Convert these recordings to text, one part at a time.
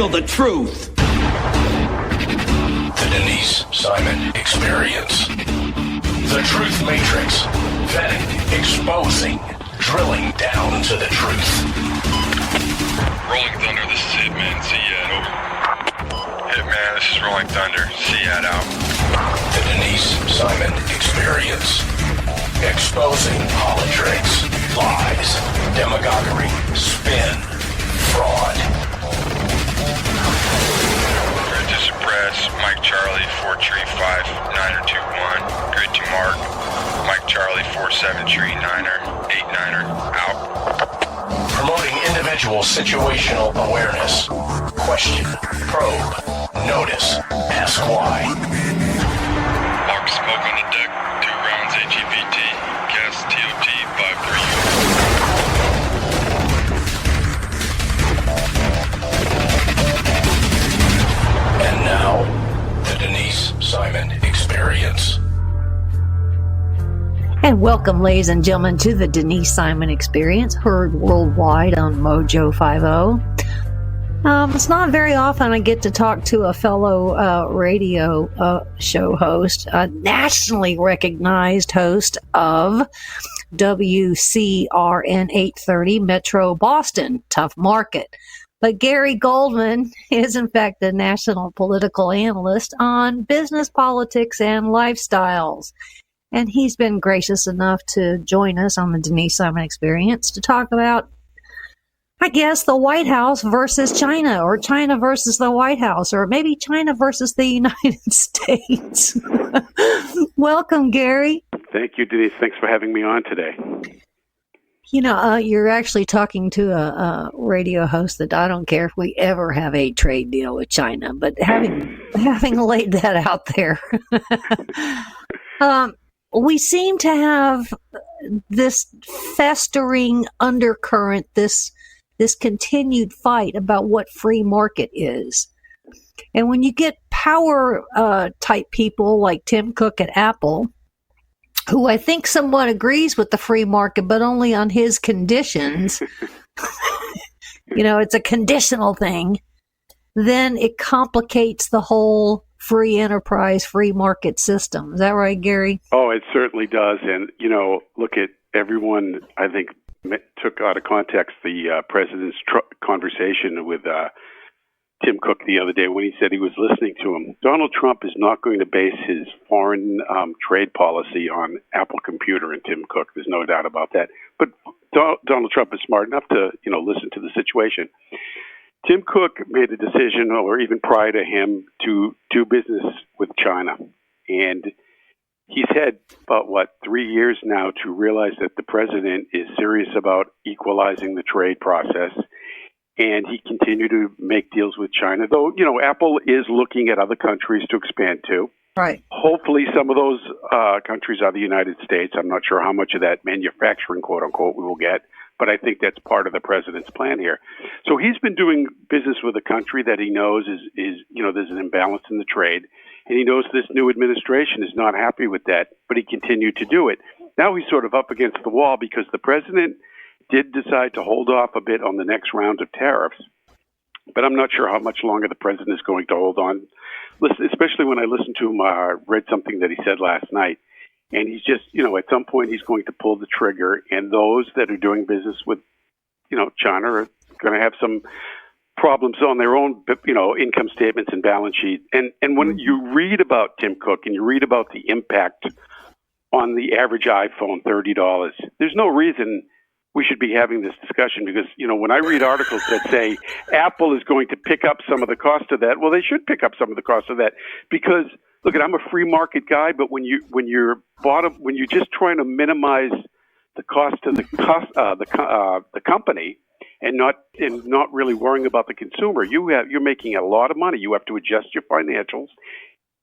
handle the truth. The Denise Simon Experience. The Truth Matrix. Vetting, exposing, drilling down to the truth. Rolling Thunder, this is Hitman. Seat over. Hitman, this is Rolling Thunder. Seat out. The Denise Simon Experience. Exposing politics, lies, demagoguery, spin, fraud. Grid to suppress. Mike Charlie, 4 tree 5, 9er 2-1. Grid to mark. Mike Charlie, 4-7 tree 9er, 8-9er, out. Promoting individual situational awareness. Question, probe, notice, ask why. Mark smoke on the deck, 2 rounds HEPT, gas TOT 5-3. And now, the Denise Simon Experience. And welcome, ladies and gentlemen, to the Denise Simon Experience, heard worldwide on Mojo 50. It's not very often I get to talk to a fellow radio show host, a nationally recognized host of WCRN 830 Metro Boston, tough market. But Gary Goldman is, in fact, a national political analyst on business, politics, and lifestyles. And he's been gracious enough to join us on the Denise Simon Experience to talk about, I guess, the White House versus China, or China versus the White House, or maybe China versus the United States. Welcome, Gary. Thank you, Denise. Thanks for having me on today. You know, you're actually talking to a radio host that I don't care if we ever have a trade deal with China, but having laid that out there, we seem to have this festering undercurrent, this continued fight about what free market is. And when you get power type people like Tim Cook at Apple, who I think somewhat agrees with the free market, but only on his conditions, you know, it's a conditional thing, then it complicates the whole free enterprise, free market system. Is that right, Gary? Oh, it certainly does. And, you know, look at everyone, I think, took out of context the president's conversation with Tim Cook the other day when he said he was listening to him. Donald Trump is not going to base his foreign trade policy on Apple Computer and Tim Cook. There's no doubt about that. But Donald Trump is smart enough to, you know, listen to the situation. Tim Cook made a decision, or even prior to him, to do business with China. And he's had about, 3 years now to realize that the president is serious about equalizing the trade process. And he continued to make deals with China, though, you know, Apple is looking at other countries to expand to. Right. Hopefully some of those countries are the United States. I'm not sure how much of that manufacturing, quote unquote, we will get, but I think that's part of the president's plan here. So he's been doing business with a country that he knows is you know, there's an imbalance in the trade, and he knows this new administration is not happy with that, but he continued to do it. Now he's sort of up against the wall because the president did decide to hold off a bit on the next round of tariffs, but I'm not sure how much longer the president is going to hold on. Listen, especially when I listened to him, read something that he said last night, and he's just, you know, at some point he's going to pull the trigger, and those that are doing business with, you know, China are going to have some problems on their own, you know, income statements and balance sheet. And when you read about Tim Cook and you read about the impact on the average iPhone, $30, there's no reason we should be having this discussion because, you know, when I read articles that say Apple is going to pick up some of the cost of that, well, they should pick up some of the cost of that because, look, I'm a free market guy, but when you're just trying to minimize the cost to the company and not really worrying about the consumer, you're making a lot of money. You have to adjust your financials,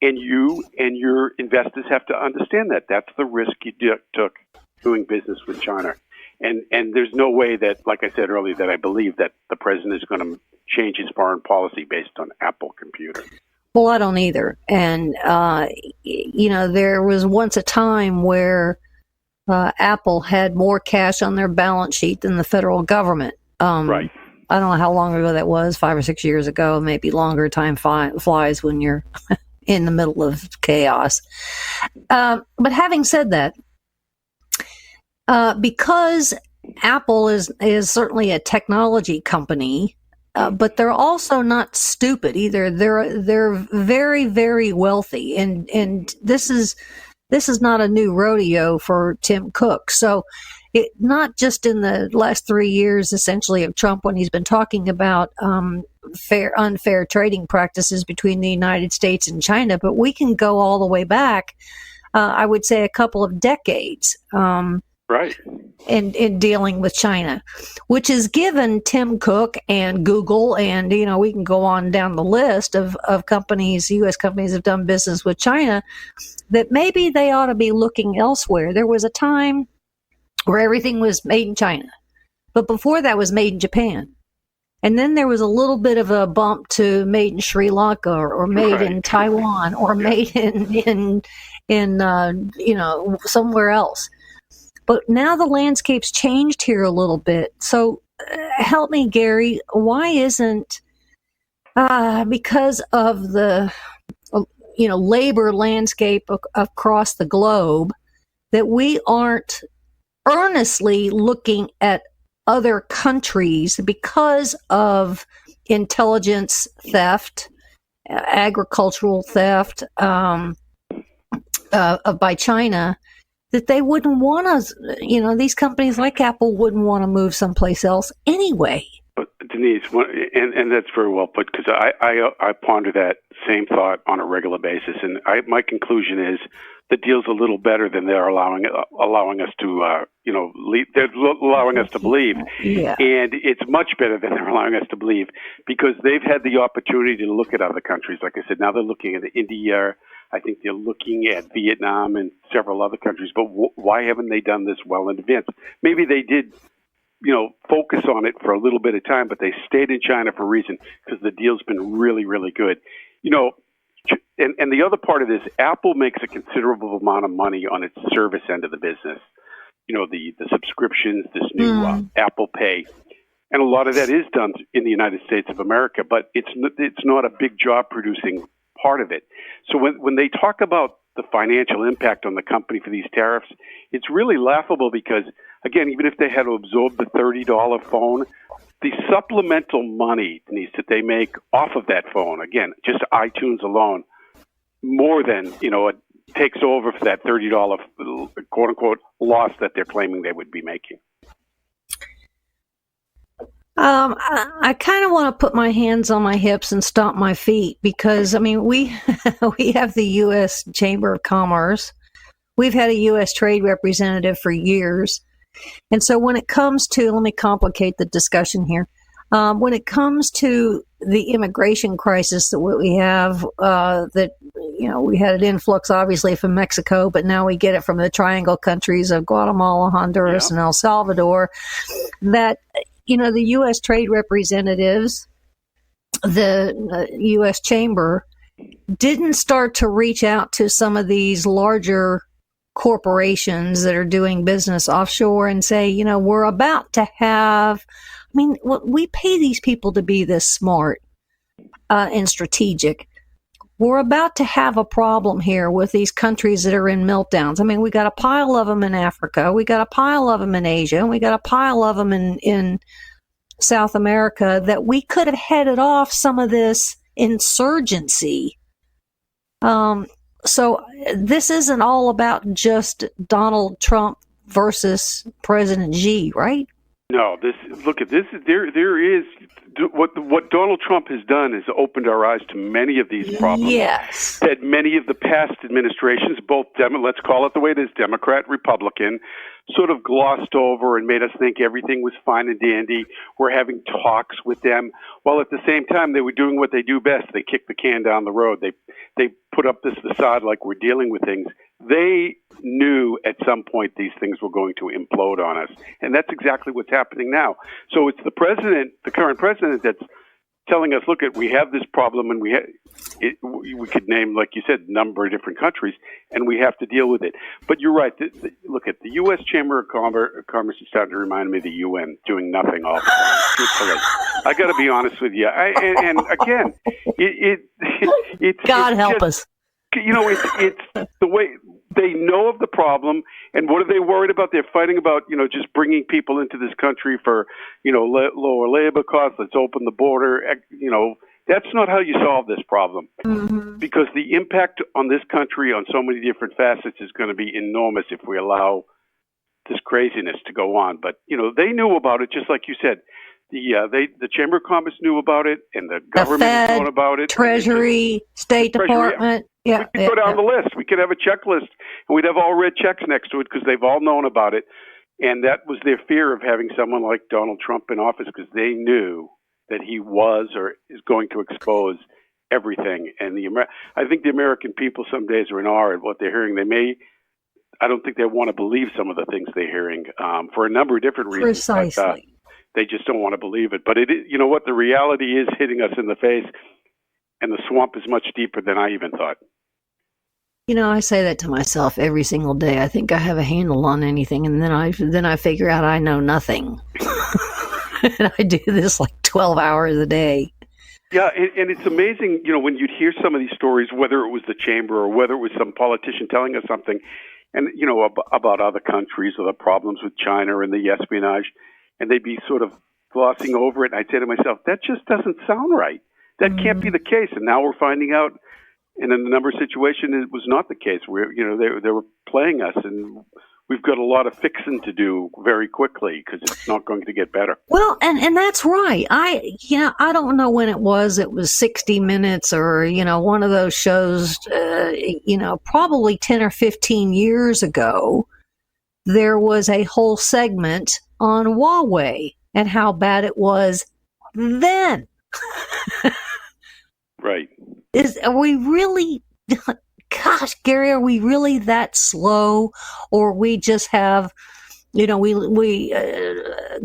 and you and your investors have to understand that. That's the risk you took doing business with China. And there's no way that, like I said earlier, that I believe that the president is going to change his foreign policy based on Apple Computer. Well, I don't either. And, you know, there was once a time where Apple had more cash on their balance sheet than the federal government. Right. I don't know how long ago that was, 5 or 6 years ago, maybe longer. Time flies when you're in the middle of chaos. But having said that, because Apple is certainly a technology company, but they're also not stupid either. They're very, very wealthy, and this is not a new rodeo for Tim Cook. So, not just in the last 3 years, essentially, of Trump, when he's been talking about unfair trading practices between the United States and China, but we can go all the way back. I would say a couple of decades. Right. In dealing with China, which has given Tim Cook and Google, and we can go on down the list of companies, U.S. companies have done business with China, that maybe they ought to be looking elsewhere. There was a time where everything was made in China, but before that was made in Japan. And then there was a little bit of a bump to made in Sri Lanka or made in Taiwan or made in somewhere else. But now the landscape's changed here a little bit. So help me, Gary, why isn't, because of the, labor landscape across the globe, that we aren't earnestly looking at other countries because of intelligence theft, agricultural theft by China, that they wouldn't want us, these companies like Apple wouldn't want to move someplace else anyway. But Denise, and that's very well put, because I ponder that same thought on a regular basis, and my conclusion is the deal's a little better than they're allowing us to, they're allowing us to believe. Yeah. And it's much better than they're allowing us to believe, because they've had the opportunity to look at other countries. Like I said, now they're looking at India. I think they're looking at Vietnam and several other countries. But why haven't they done this well in advance? Maybe they did, focus on it for a little bit of time, but they stayed in China for a reason, because the deal's been really, really good. And the other part of this, Apple makes a considerable amount of money on its service end of the business. The subscriptions, this new Apple Pay. And a lot of that is done in the United States of America, but it's not a big job-producing part of it. So when they talk about the financial impact on the company for these tariffs, it's really laughable, because, again, even if they had to absorb the $30 phone, the supplemental money, Denise, that they make off of that phone, again, just iTunes alone, more than, it takes over for that $30, quote-unquote, loss that they're claiming they would be making. I kind of want to put my hands on my hips and stomp my feet, because, we have the U.S. Chamber of Commerce. We've had a U.S. trade representative for years. And so when it comes to, let me complicate the discussion here. When it comes to the immigration crisis that we have, we had an influx, obviously, from Mexico, but now we get it from the triangle countries of Guatemala, Honduras, and El Salvador, that the U.S. trade representatives, the U.S. Chamber, didn't start to reach out to some of these larger corporations that are doing business offshore and say, we're about to have, we pay these people to be this smart and strategic. We're about to have a problem here with these countries that are in meltdowns. We got a pile of them in Africa. We got a pile of them in Asia. And we got a pile of them in South America, that we could have headed off some of this insurgency. So this isn't all about just Donald Trump versus President Xi, right? No, there is what Donald Trump has done is opened our eyes to many of these problems. Yes. That many of the past administrations, both let's call it the way it is, Democrat, Republican, sort of glossed over and made us think everything was fine and dandy. We're having talks with them, while at the same time they were doing what they do best. They kicked the can down the road. They put up this facade like we're dealing with things. They knew at some point these things were going to implode on us, and that's exactly what's happening now. So it's the current president, that's telling us, look, we have this problem, and we could name, like you said, a number of different countries, and we have to deal with it. But you're right. Look, at the U.S. Chamber of Commerce is starting to remind me of the UN doing nothing all the time. I got to be honest with you. And again, it's God it's help just, us. It's the way they know of the problem, and what are they worried about? They're fighting about, just bringing people into this country for, lower labor costs. Let's open the border. That's not how you solve this problem, because the impact on this country on so many different facets is going to be enormous if we allow this craziness to go on. But, they knew about it, just like you said. The Chamber of Commerce knew about it, and the government Fed, knew about it. Treasury, State Department. Yeah, we could go down the list. We could have a checklist, and we'd have all red checks next to it because they've all known about it. And that was their fear of having someone like Donald Trump in office, because they knew that he was or is going to expose everything. And I think the American people some days are in awe at what they're hearing. I don't think they want to believe some of the things they're hearing for a number of different reasons. Precisely. But, they just don't want to believe it. But you know what? The reality is hitting us in the face, and the swamp is much deeper than I even thought. I say that to myself every single day. I think I have a handle on anything, and then I figure out I know nothing. And I do this like 12 hours a day. Yeah, and it's amazing, when you'd hear some of these stories, whether it was the chamber or whether it was some politician telling us something, and about other countries or the problems with China and the espionage, and they'd be sort of glossing over it. And I'd say to myself, that just doesn't sound right. That can't be the case. And now we're finding out, and in a number of situations, it was not the case. They were playing us, and we've got a lot of fixing to do very quickly because it's not going to get better. Well, and that's right. I don't know when it was. It was 60 Minutes or, one of those shows, probably 10 or 15 years ago, there was a whole segment on Huawei and how bad it was then. Right. Are we really, gosh, Gary, are we really that slow, or we just have,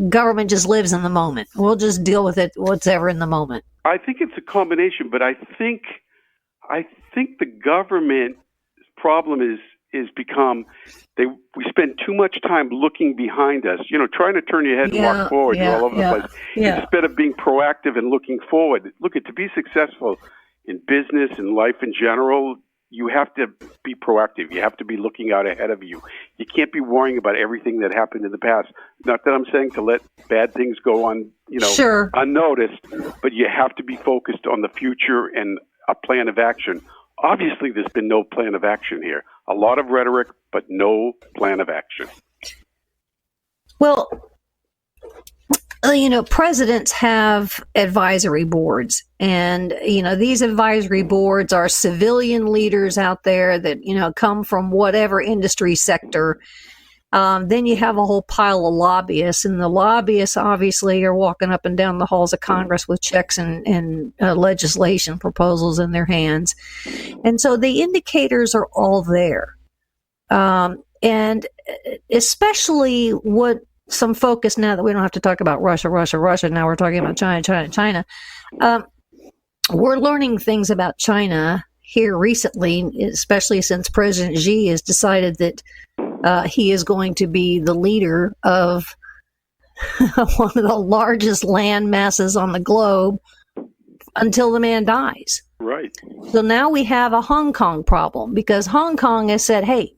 government just lives in the moment. We'll just deal with it, whatever in the moment. I think it's a combination, but I think the government's problem is become we spend too much time looking behind us, trying to turn your head and walk forward. You're all over the place. Instead of being proactive and looking forward. Look, to be successful in business and life in general, you have to be proactive. You have to be looking out ahead of you. You can't be worrying about everything that happened in the past. Not that I'm saying to let bad things go on, sure, unnoticed, but you have to be focused on the future and a plan of action. Obviously, there's been no plan of action here. A lot of rhetoric, but no plan of action. Well, presidents have advisory boards, and, these advisory boards are civilian leaders out there that, come from whatever industry sector. Then you have a whole pile of lobbyists, and the lobbyists obviously are walking up and down the halls of Congress with checks and legislation proposals in their hands. And so the indicators are all there. And especially what some focus, now that we don't have to talk about Russia, now we're talking about China. We're learning things about China here recently, especially since President Xi has decided that he is going to be the leader of one of the largest land masses on the globe until the man dies. Right. So now we have a Hong Kong problem, because Hong Kong has said, hey,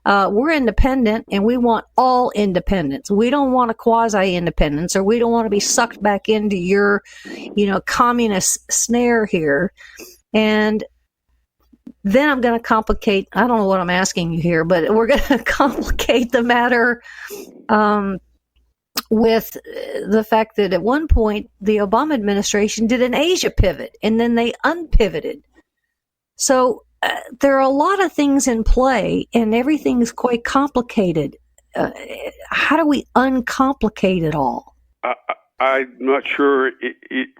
we're independent and we want all independence. We don't want a quasi-independence, or we don't want to be sucked back into your, communist snare here. And then I'm going to complicate, I don't know what I'm asking you here, but we're going to complicate the matter with the fact that at one point the Obama administration did an Asia pivot, and then they unpivoted. So there are a lot of things in play, and everything's quite complicated. How do we uncomplicate it all? I'm not sure.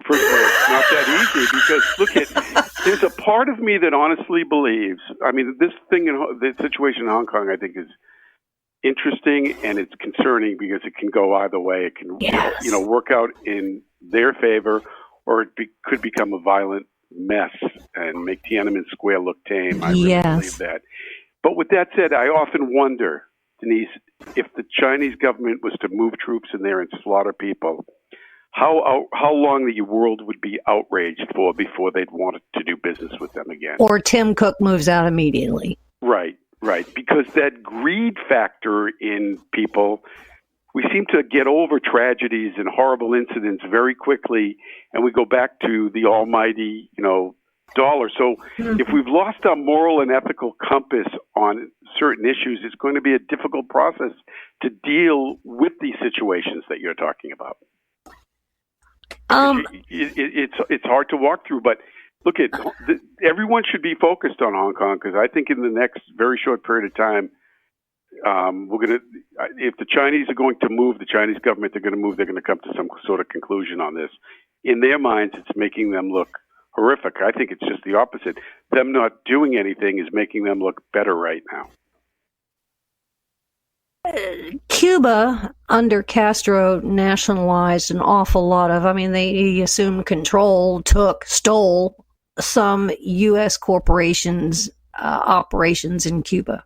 First of all, it's not that easy, because there's a part of me that honestly believes. I mean, this thing the situation in Hong Kong, I think, is interesting, and it's concerning because it can go either way. It can, work out in their favor, or it could become a violent mess and make Tiananmen Square look tame. I really believe that. But with that said, I often wonder, Denise, if the Chinese government was to move troops in there and slaughter people, how long the world would be outraged for before they'd want to do business with them again. Or Tim Cook moves out immediately. Right. Because that greed factor in people, we seem to get over tragedies and horrible incidents very quickly, and we go back to the almighty, dollar. So if we've lost our moral and ethical compass on certain issues, it's going to be a difficult process to deal with these situations that you're talking about. It's hard to walk through, but look, everyone should be focused on Hong Kong, because I think in the next very short period of time, if the Chinese are going to move, the Chinese government, they're going to come to some sort of conclusion on this. In their minds, it's making them look horrific. I think it's just the opposite. Them not doing anything is making them look better right now. Cuba, under Castro, nationalized an awful lot of, they assumed control, stole some U.S. corporations' operations in Cuba.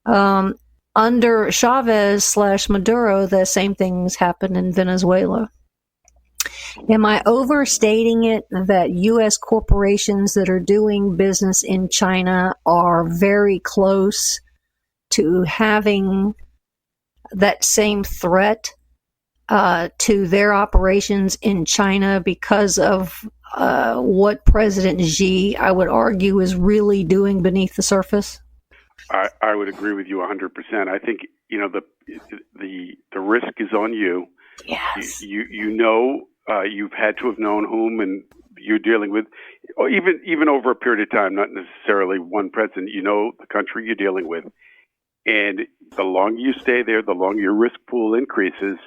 Under Chavez/Maduro, the same things happened in Venezuela. Am I overstating it that U.S. corporations that are doing business in China are very close to having that same threat to their operations in China because of what President Xi, I would argue, is really doing beneath the surface? I would agree with you 100%. I think the risk is on you. Yes. You've had to have known whom and you're dealing with, or even over a period of time, not necessarily one president. You know the country you're dealing with, and the longer you stay there, the longer your risk pool increases.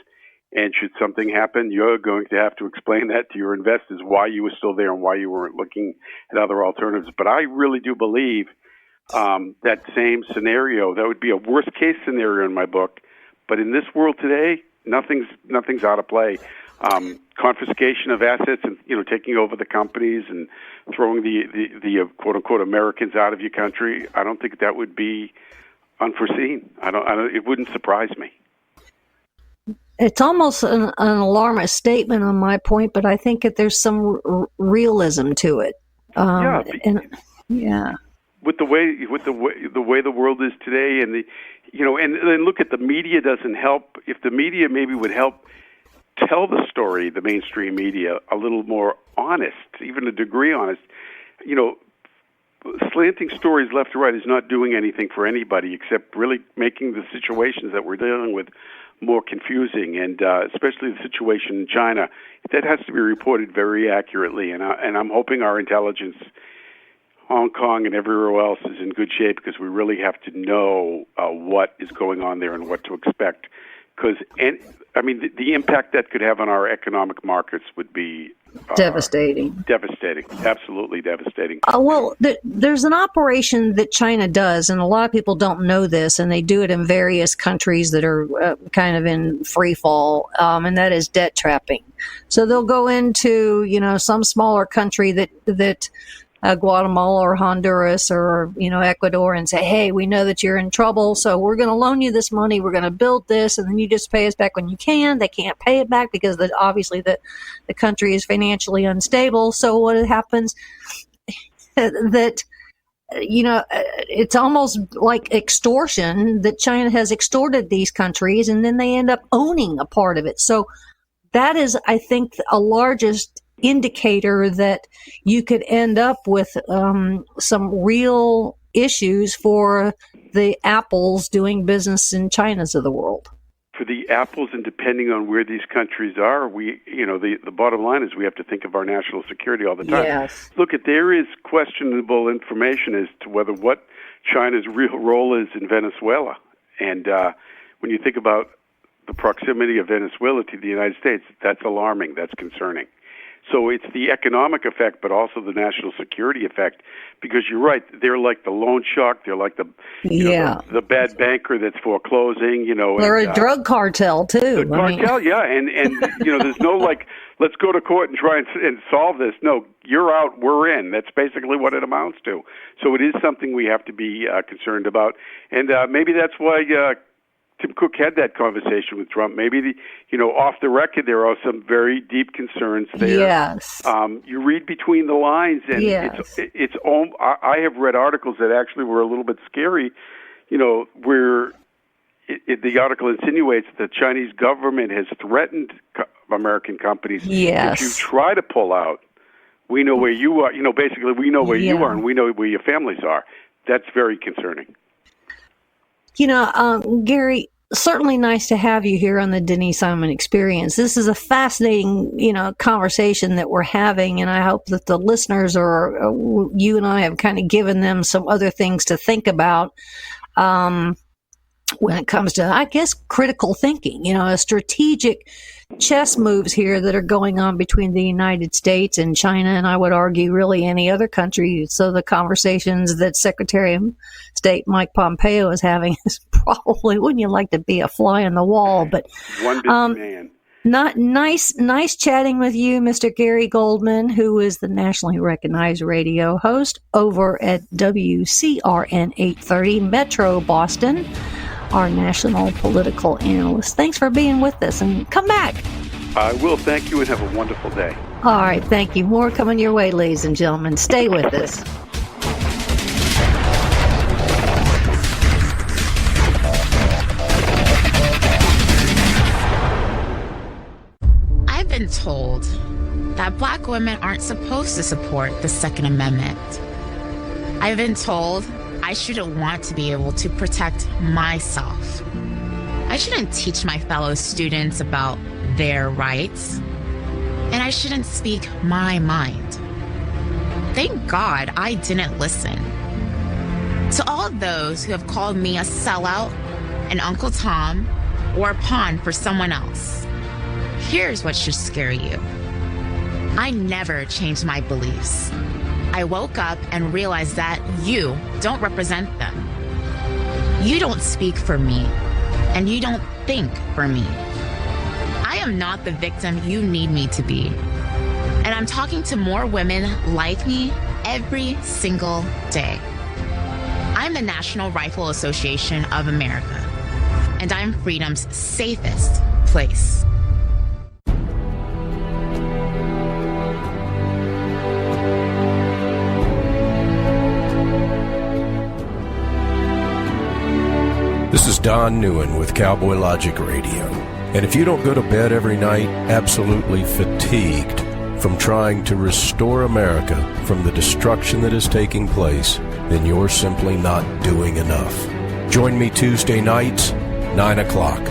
And should something happen, you're going to have to explain that to your investors why you were still there and why you weren't looking at other alternatives. But I really do believe that same scenario, that would be a worst case scenario in my book. But in this world today, nothing's out of play. Confiscation of assets and taking over the companies and throwing the quote unquote Americans out of your country. I don't think that would be unforeseen. It wouldn't surprise me. It's almost an alarmist statement on my point, but I think that there's some realism to it. With the way the world is today, and and look at the media doesn't help. If the media maybe would help tell the story, the mainstream media, a little more honest, even a degree honest. Slanting stories left to right is not doing anything for anybody except really making the situations that we're dealing with more confusing, and especially the situation in China. That has to be reported very accurately, and I'm hoping our intelligence, Hong Kong and everywhere else, is in good shape, because we really have to know what is going on there and what to expect. Because, the impact that could have on our economic markets would be devastating. Devastating, absolutely devastating. There's an operation that China does, and a lot of people don't know this, and they do it in various countries that are kind of in free fall, and that is debt trapping. So they'll go into, some smaller country that Guatemala or Honduras or Ecuador, and say, hey, we know that you're in trouble, so we're going to loan you this money, we're going to build this, and then you just pay us back when you can. They can't pay it back because obviously the country is financially unstable. So what happens that it's almost like extortion, that China has extorted these countries, and then they end up owning a part of it. So that is, I think, a largest indicator that you could end up with some real issues for the Apples doing business in China's of the world. For the Apples, and depending on where these countries are, the bottom line is we have to think of our national security all the time. Yes. Look, there is questionable information as to what China's real role is in Venezuela. And when you think about the proximity of Venezuela to the United States, that's alarming, that's concerning. So it's the economic effect, but also the national security effect, because you're right. They're like the loan shark. They're like the bad banker that's foreclosing. They're a drug cartel too. Yeah, and there's no let's go to court and try and solve this. No, you're out, we're in. That's basically what it amounts to. So it is something we have to be concerned about, and maybe that's why Tim Cook had that conversation with Trump. Maybe off the record, there are some very deep concerns there. Yes. You read between the lines, and it's I have read articles that actually were a little bit scary. Where the article insinuates the Chinese government has threatened American companies. Yes. If you try to pull out, we know where you are. Basically, we know where you are, and we know where your families are. That's very concerning. Gary, certainly nice to have you here on the Denise Simon Experience. This is a fascinating, conversation that we're having, and I hope that the listeners you and I have kind of given them some other things to think about when it comes to, I guess, critical thinking, strategic chess moves here that are going on between the United States and China, and I would argue really any other country. So the conversations that Secretary of State Mike Pompeo is having is probably, wouldn't you like to be a fly on the wall? But one big man. Not nice chatting with you, Mr. Gary Goldman, who is the nationally recognized radio host over at WCRN 830 Metro Boston, our national political analyst. Thanks for being with us, and come back. I will. Thank you, and have a wonderful day. All right, thank you. More coming your way, ladies and gentlemen. Stay with us. I've been told that Black women aren't supposed to support the Second Amendment. I've been told I shouldn't want to be able to protect myself. I shouldn't teach my fellow students about their rights. And I shouldn't speak my mind. Thank God I didn't listen. To all those who have called me a sellout, an Uncle Tom, or a pawn for someone else, here's what should scare you. I never changed my beliefs. I woke up and realized that you don't represent them. You don't speak for me, and you don't think for me. I am not the victim you need me to be. And I'm talking to more women like me every single day. I'm the National Rifle Association of America, and I'm freedom's safest place. This is Don Newen with Cowboy Logic Radio. And if you don't go to bed every night absolutely fatigued from trying to restore America from the destruction that is taking place, then you're simply not doing enough. Join me Tuesday nights, 9 o'clock.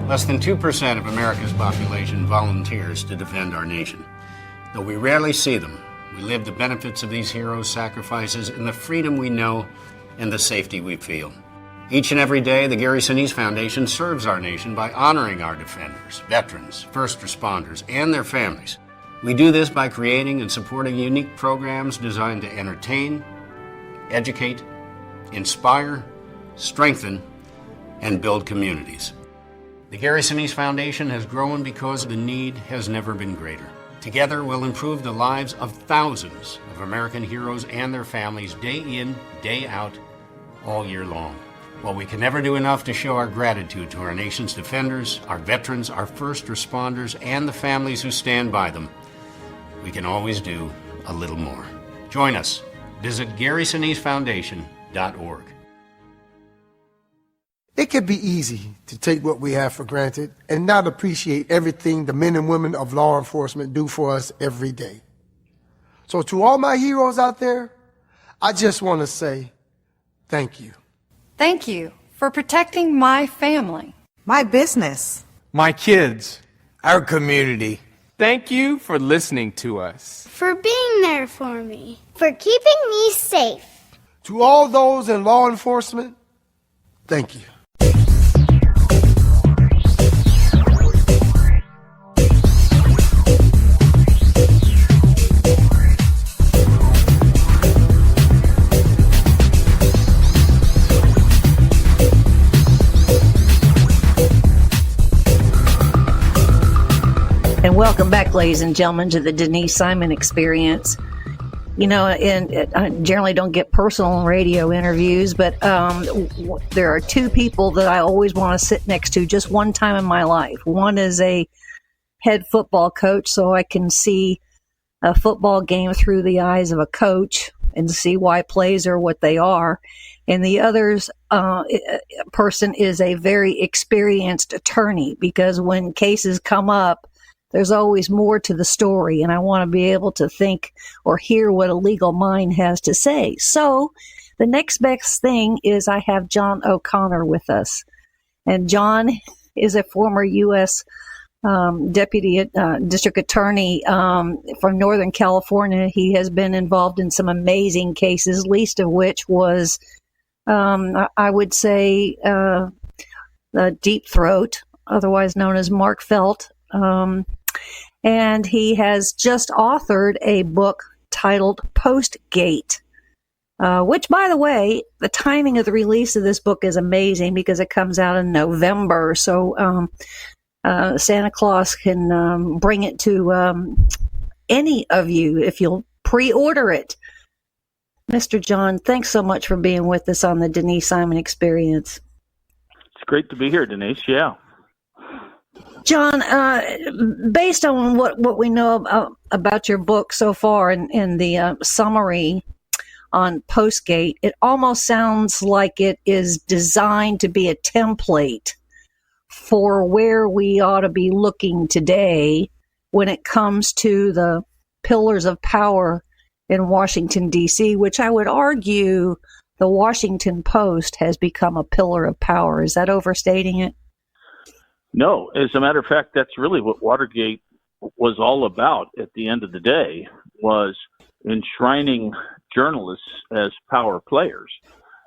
Less than 2% of America's population volunteers to defend our nation. Though we rarely see them, we live the benefits of these heroes' sacrifices in the freedom we know and the safety we feel. Each and every day, the Gary Sinise Foundation serves our nation by honoring our defenders, veterans, first responders, and their families. We do this by creating and supporting unique programs designed to entertain, educate, inspire, strengthen, and build communities. The Gary Sinise Foundation has grown because the need has never been greater. Together, we'll improve the lives of thousands of American heroes and their families day in, day out, all year long. While we can never do enough to show our gratitude to our nation's defenders, our veterans, our first responders, and the families who stand by them, we can always do a little more. Join us. Visit GarySiniseFoundation.org. It can be easy to take what we have for granted and not appreciate everything the men and women of law enforcement do for us every day. So to all my heroes out there, I just want to say thank you. Thank you for protecting my family, my business, my kids, our community. Thank you for listening to us, for being there for me, for keeping me safe. To all those in law enforcement, thank you. And welcome back, ladies and gentlemen, to the Denise Simon Experience. You know, and I generally don't get personal radio interviews, but there are two people that I always want to sit next to just one time in my life. One is a head football coach, so I can see a football game through the eyes of a coach and see why plays are what they are. And the other's person is a very experienced attorney, because when cases come up, there's always more to the story, and I want to be able to think or hear what a legal mind has to say. So the next best thing is I have John O'Connor with us. And John is a former U.S. Deputy District Attorney from Northern California. He has been involved in some amazing cases, least of which was, I would say, Deep Throat, otherwise known as Mark Felt. And he has just authored a book titled Postgate, which, by the way, the timing of the release of this book is amazing because it comes out in November. So Santa Claus can bring it to any of you if you'll pre-order it. Mr. John, thanks so much for being with us on the Denise Simon Experience. It's great to be here, Denise. Yeah. John, based on what we know about your book so far and the summary on Postgate, it almost sounds like it is designed to be a template for where we ought to be looking today when it comes to the pillars of power in Washington, D.C., which I would argue the Washington Post has become a pillar of power. Is that overstating it? No, as a matter of fact, that's really what Watergate was all about at the end of the day, was enshrining journalists as power players.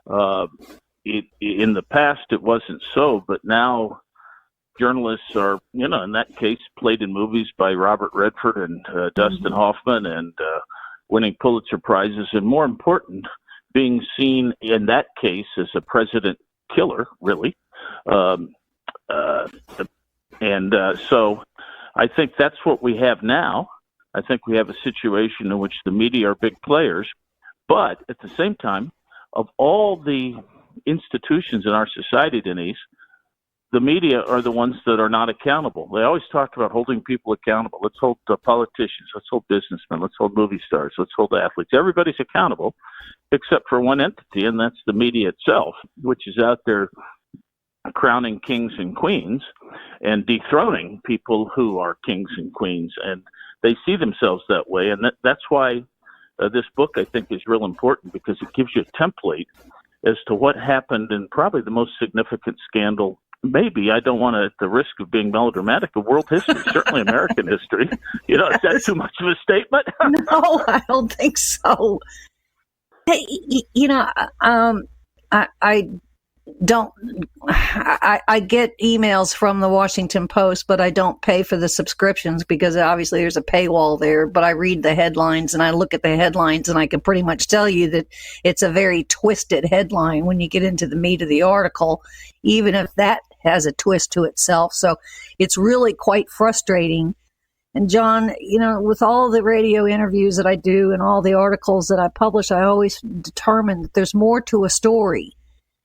In the past, it wasn't so, but now journalists are, in that case, played in movies by Robert Redford and Dustin Hoffman, and winning Pulitzer Prizes, and more important, being seen in that case as a president killer, really. So I think that's what we have now. I think we have a situation in which the media are big players, but at the same time, of all the institutions in our society, Denise, the media are the ones that are not accountable. They always talk about holding people accountable. Let's hold politicians, let's hold businessmen, let's hold movie stars, let's hold athletes. Everybody's accountable except for one entity, and that's the media itself, which is out there crowning kings and queens and dethroning people who are kings and queens, and they see themselves that way. And that's why this book, I think, is real important, because it gives you a template as to what happened in probably the most significant scandal, maybe, I don't want to, at the risk of being melodramatic, of world history, certainly American history. Is that too much of a statement? No, I don't think so. Hey, I get emails from the Washington Post, but I don't pay for the subscriptions because obviously there's a paywall there. But I read the headlines and I look at the headlines and I can pretty much tell you that it's a very twisted headline when you get into the meat of the article, even if that has a twist to itself. So it's really quite frustrating. And John, with all the radio interviews that I do and all the articles that I publish, I always determine that there's more to a story.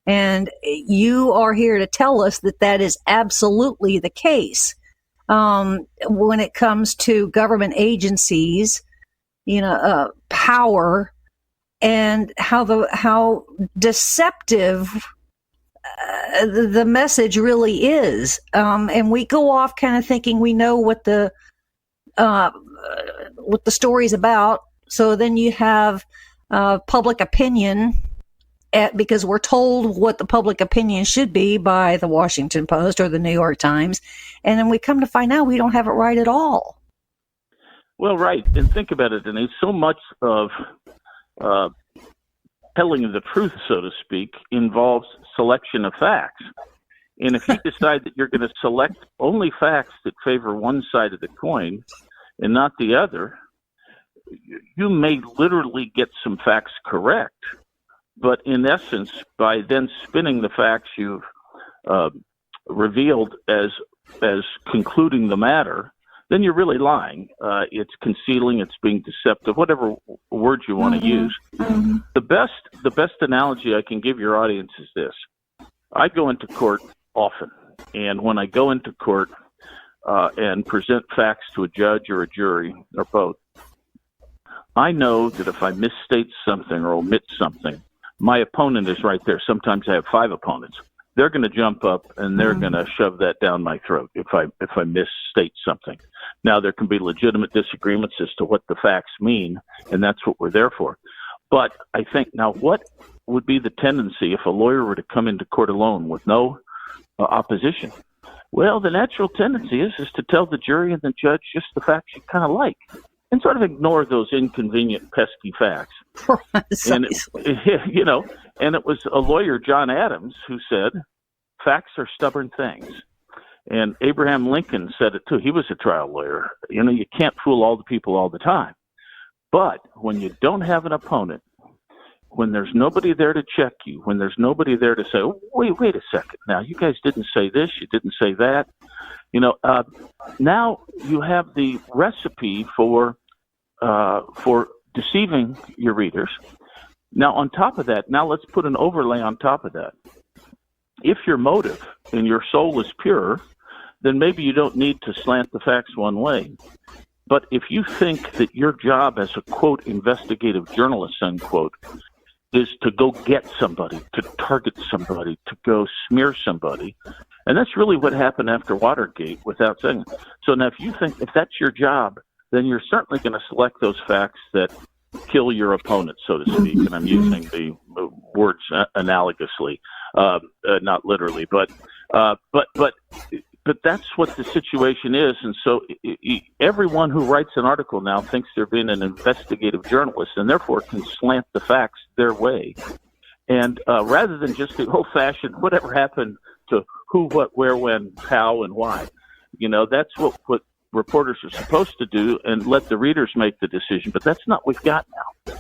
And you are here to tell us that that is absolutely the case. When it comes to government agencies, power, and how deceptive the message really is. And we go off kind of thinking we know what the story's about. So then you have public opinion. Because we're told what the public opinion should be by the Washington Post or the New York Times, and then we come to find out we don't have it right at all. Well, right. And think about it, Denise. So much of telling the truth, so to speak, involves selection of facts. And if you decide that you're going to select only facts that favor one side of the coin and not the other, you may literally get some facts correct. But in essence, by then spinning the facts you've revealed as concluding the matter, then you're really lying. It's concealing, it's being deceptive, whatever word you want to use. Mm-hmm. The best analogy I can give your audience is this. I go into court often, and when I go into court and present facts to a judge or a jury, or both, I know that if I misstate something or omit something, my opponent is right there. Sometimes I have 5 opponents. They're going to jump up and they're going to shove that down my throat if I misstate something. Now, there can be legitimate disagreements as to what the facts mean, and that's what we're there for. But I think, now, what would be the tendency if a lawyer were to come into court alone with no opposition? Well, the natural tendency is to tell the jury and the judge just the facts you kind of like, and sort of ignore those inconvenient, pesky facts. And it was a lawyer, John Adams, who said, facts are stubborn things. And Abraham Lincoln said it too. He was a trial lawyer. You can't fool all the people all the time. But when you don't have an opponent, when there's nobody there to check you, when there's nobody there to say, oh, wait a second, now you guys didn't say this, you didn't say that. Now you have the recipe for deceiving your readers. Now, on top of that, now let's put an overlay on top of that. If your motive and your soul is pure, then maybe you don't need to slant the facts one way. But if you think that your job as a, quote, investigative journalist, unquote, is to go get somebody, to target somebody, to go smear somebody, and that's really what happened after Watergate without saying it. So now if you think if that's your job, then you're certainly going to select those facts that kill your opponent, so to speak. And I'm using the words analogously, not literally, but that's what the situation is. And so everyone who writes an article now thinks they're being an investigative journalist and therefore can slant the facts their way. And rather than just the old-fashioned whatever happened to who, what, where, when, how, and why, that's what reporters are supposed to do, and let the readers make the decision. But that's not what we've got now.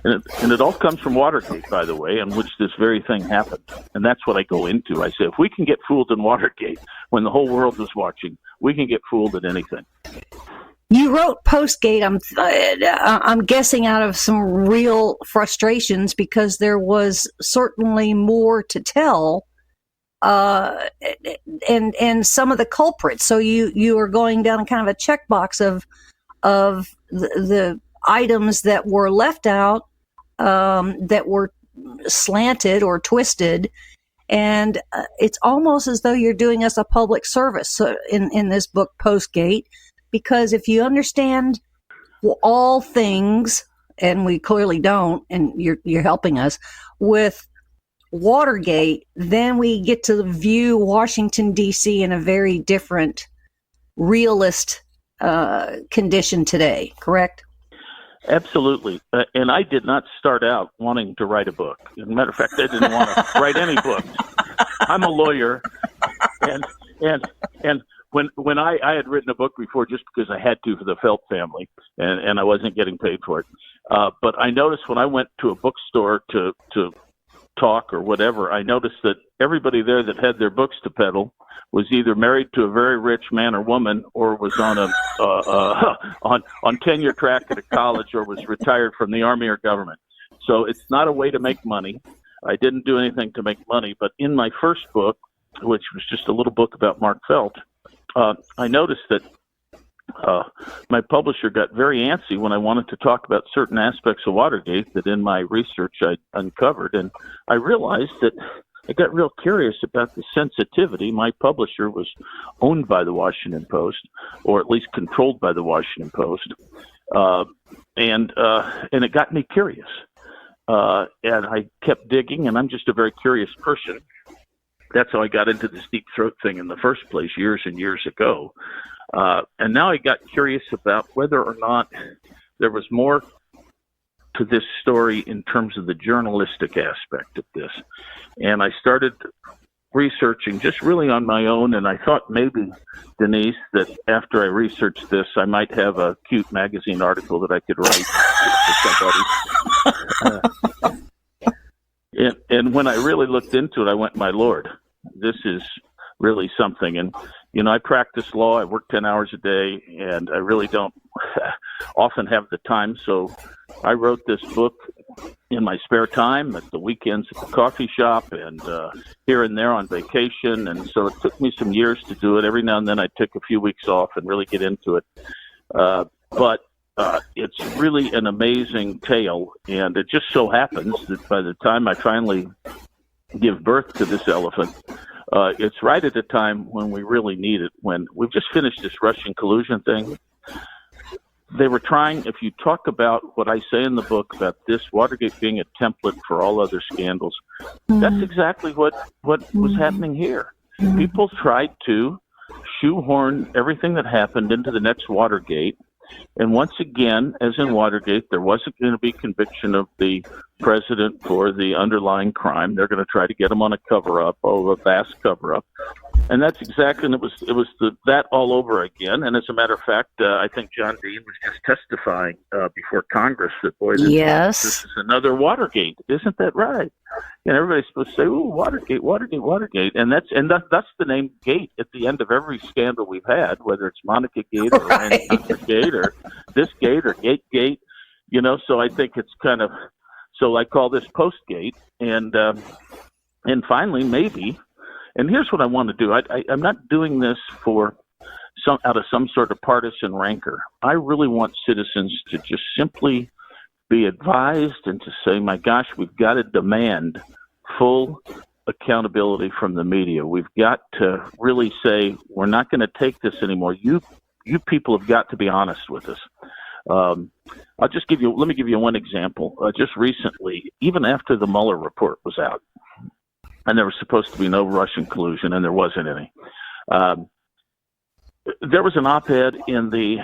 And it all comes from Watergate, by the way, in which this very thing happened. And that's what I go into. I say, if we can get fooled in Watergate when the whole world is watching, we can get fooled at anything. You wrote Postgate, I'm guessing out of some real frustrations, because there was certainly more to tell, and some of the culprits. So you are going down kind of a checkbox of the items that were left out, that were slanted or twisted, and it's almost as though you're doing us a public service in this book, Postgate, because if you understand all things, and we clearly don't, and you're helping us with Watergate, then we get to view Washington, D.C. in a very different, realist condition today, correct? Absolutely. And I did not start out wanting to write a book. As a matter of fact, I didn't want to write any books. I'm a lawyer, and when I had written a book before just because I had to for the Felt family, and I wasn't getting paid for it. But I noticed when I went to a bookstore to talk or whatever, I noticed that everybody there that had their books to peddle was either married to a very rich man or woman, or was on on tenure track at a college, or was retired from the Army or government. So it's not a way to make money. I didn't do anything to make money. But in my first book, which was just a little book about Mark Felt, I noticed that my publisher got very antsy when I wanted to talk about certain aspects of Watergate that in my research I uncovered. And I realized that I got real curious about the sensitivity. My publisher was owned by the Washington Post, or at least controlled by the Washington Post. And it got me curious. And I kept digging, and I'm just a very curious person. That's how I got into this deep throat thing in the first place years and years ago. And now I got curious about whether or not there was more to this story in terms of the journalistic aspect of this. And I started researching just really on my own, and I thought maybe, Denise, that after I researched this, I might have a cute magazine article that I could write for somebody. And when I really looked into it, I went, my Lord, this is really something. And, I practice law. I work 10 hours a day, and I really don't often have the time. So I wrote this book in my spare time, at the weekends at the coffee shop, and here and there on vacation. And so it took me some years to do it. Every now and then I took a few weeks off and really get into it. But it's really an amazing tale. And it just so happens that by the time I finally give birth to this elephant, it's right at a time when we really need it, when we've just finished this Russian collusion thing. They were trying, if you talk about what I say in the book about this Watergate being a template for all other scandals, that's exactly what was happening here. People tried to shoehorn everything that happened into the next Watergate. And once again, as in Watergate, there wasn't going to be conviction of the president for the underlying crime. They're going to try to get him on a cover-up, a vast cover-up. And that's exactly, and it was that all over again. And as a matter of fact, I think John Dean was just testifying before Congress that, boy, this is another Watergate. Isn't that right? And everybody's supposed to say, "Ooh, Watergate, Watergate, Watergate," and that's the name Gate at the end of every scandal we've had, whether it's Monica Gate or Randy Gate or this Gate or Gate. So I think it's kind of, so I call this Postgate, and finally maybe. And here's what I want to do. I'm not doing this out of some sort of partisan rancor. I really want citizens to just simply be advised and to say, my gosh, we've got to demand full accountability from the media. We've got to really say, we're not going to take this anymore. You people have got to be honest with us. Let me give you one example. Just recently, even after the Mueller report was out, and there was supposed to be no Russian collusion, and there wasn't any. There was an op-ed in the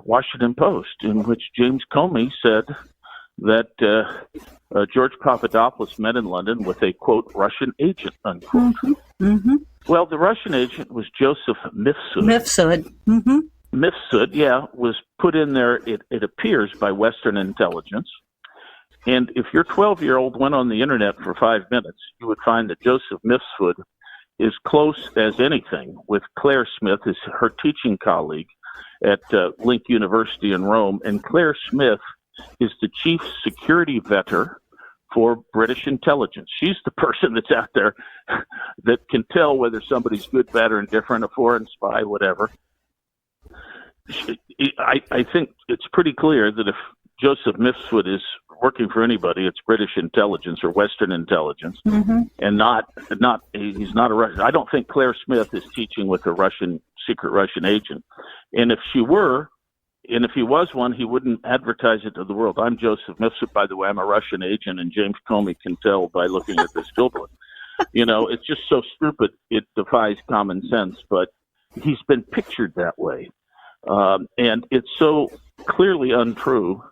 Washington Post in which James Comey said that George Papadopoulos met in London with a, quote, Russian agent, unquote. Well, the Russian agent was Joseph Mifsud. Mifsud, was put in there, it appears, by Western intelligence. And if your 12-year-old went on the internet for 5 minutes, you would find that Joseph Mifsud is close as anything with Claire Smith, her teaching colleague at Link University in Rome. And Claire Smith is the chief security vetter for British intelligence. She's the person that's out there that can tell whether somebody's good, bad, or indifferent, a foreign spy, whatever. I think it's pretty clear that if Joseph Mifsud is working for anybody, it's British intelligence or Western intelligence, and he's not a Russian. I don't think Claire Smith is teaching with a secret Russian agent. And if she were, and if he was one, he wouldn't advertise it to the world. I'm Joseph Mifsud, by the way. I'm a Russian agent, and James Comey can tell by looking at this billboard. It's just so stupid it defies common sense. But he's been pictured that way, and it's so clearly untrue.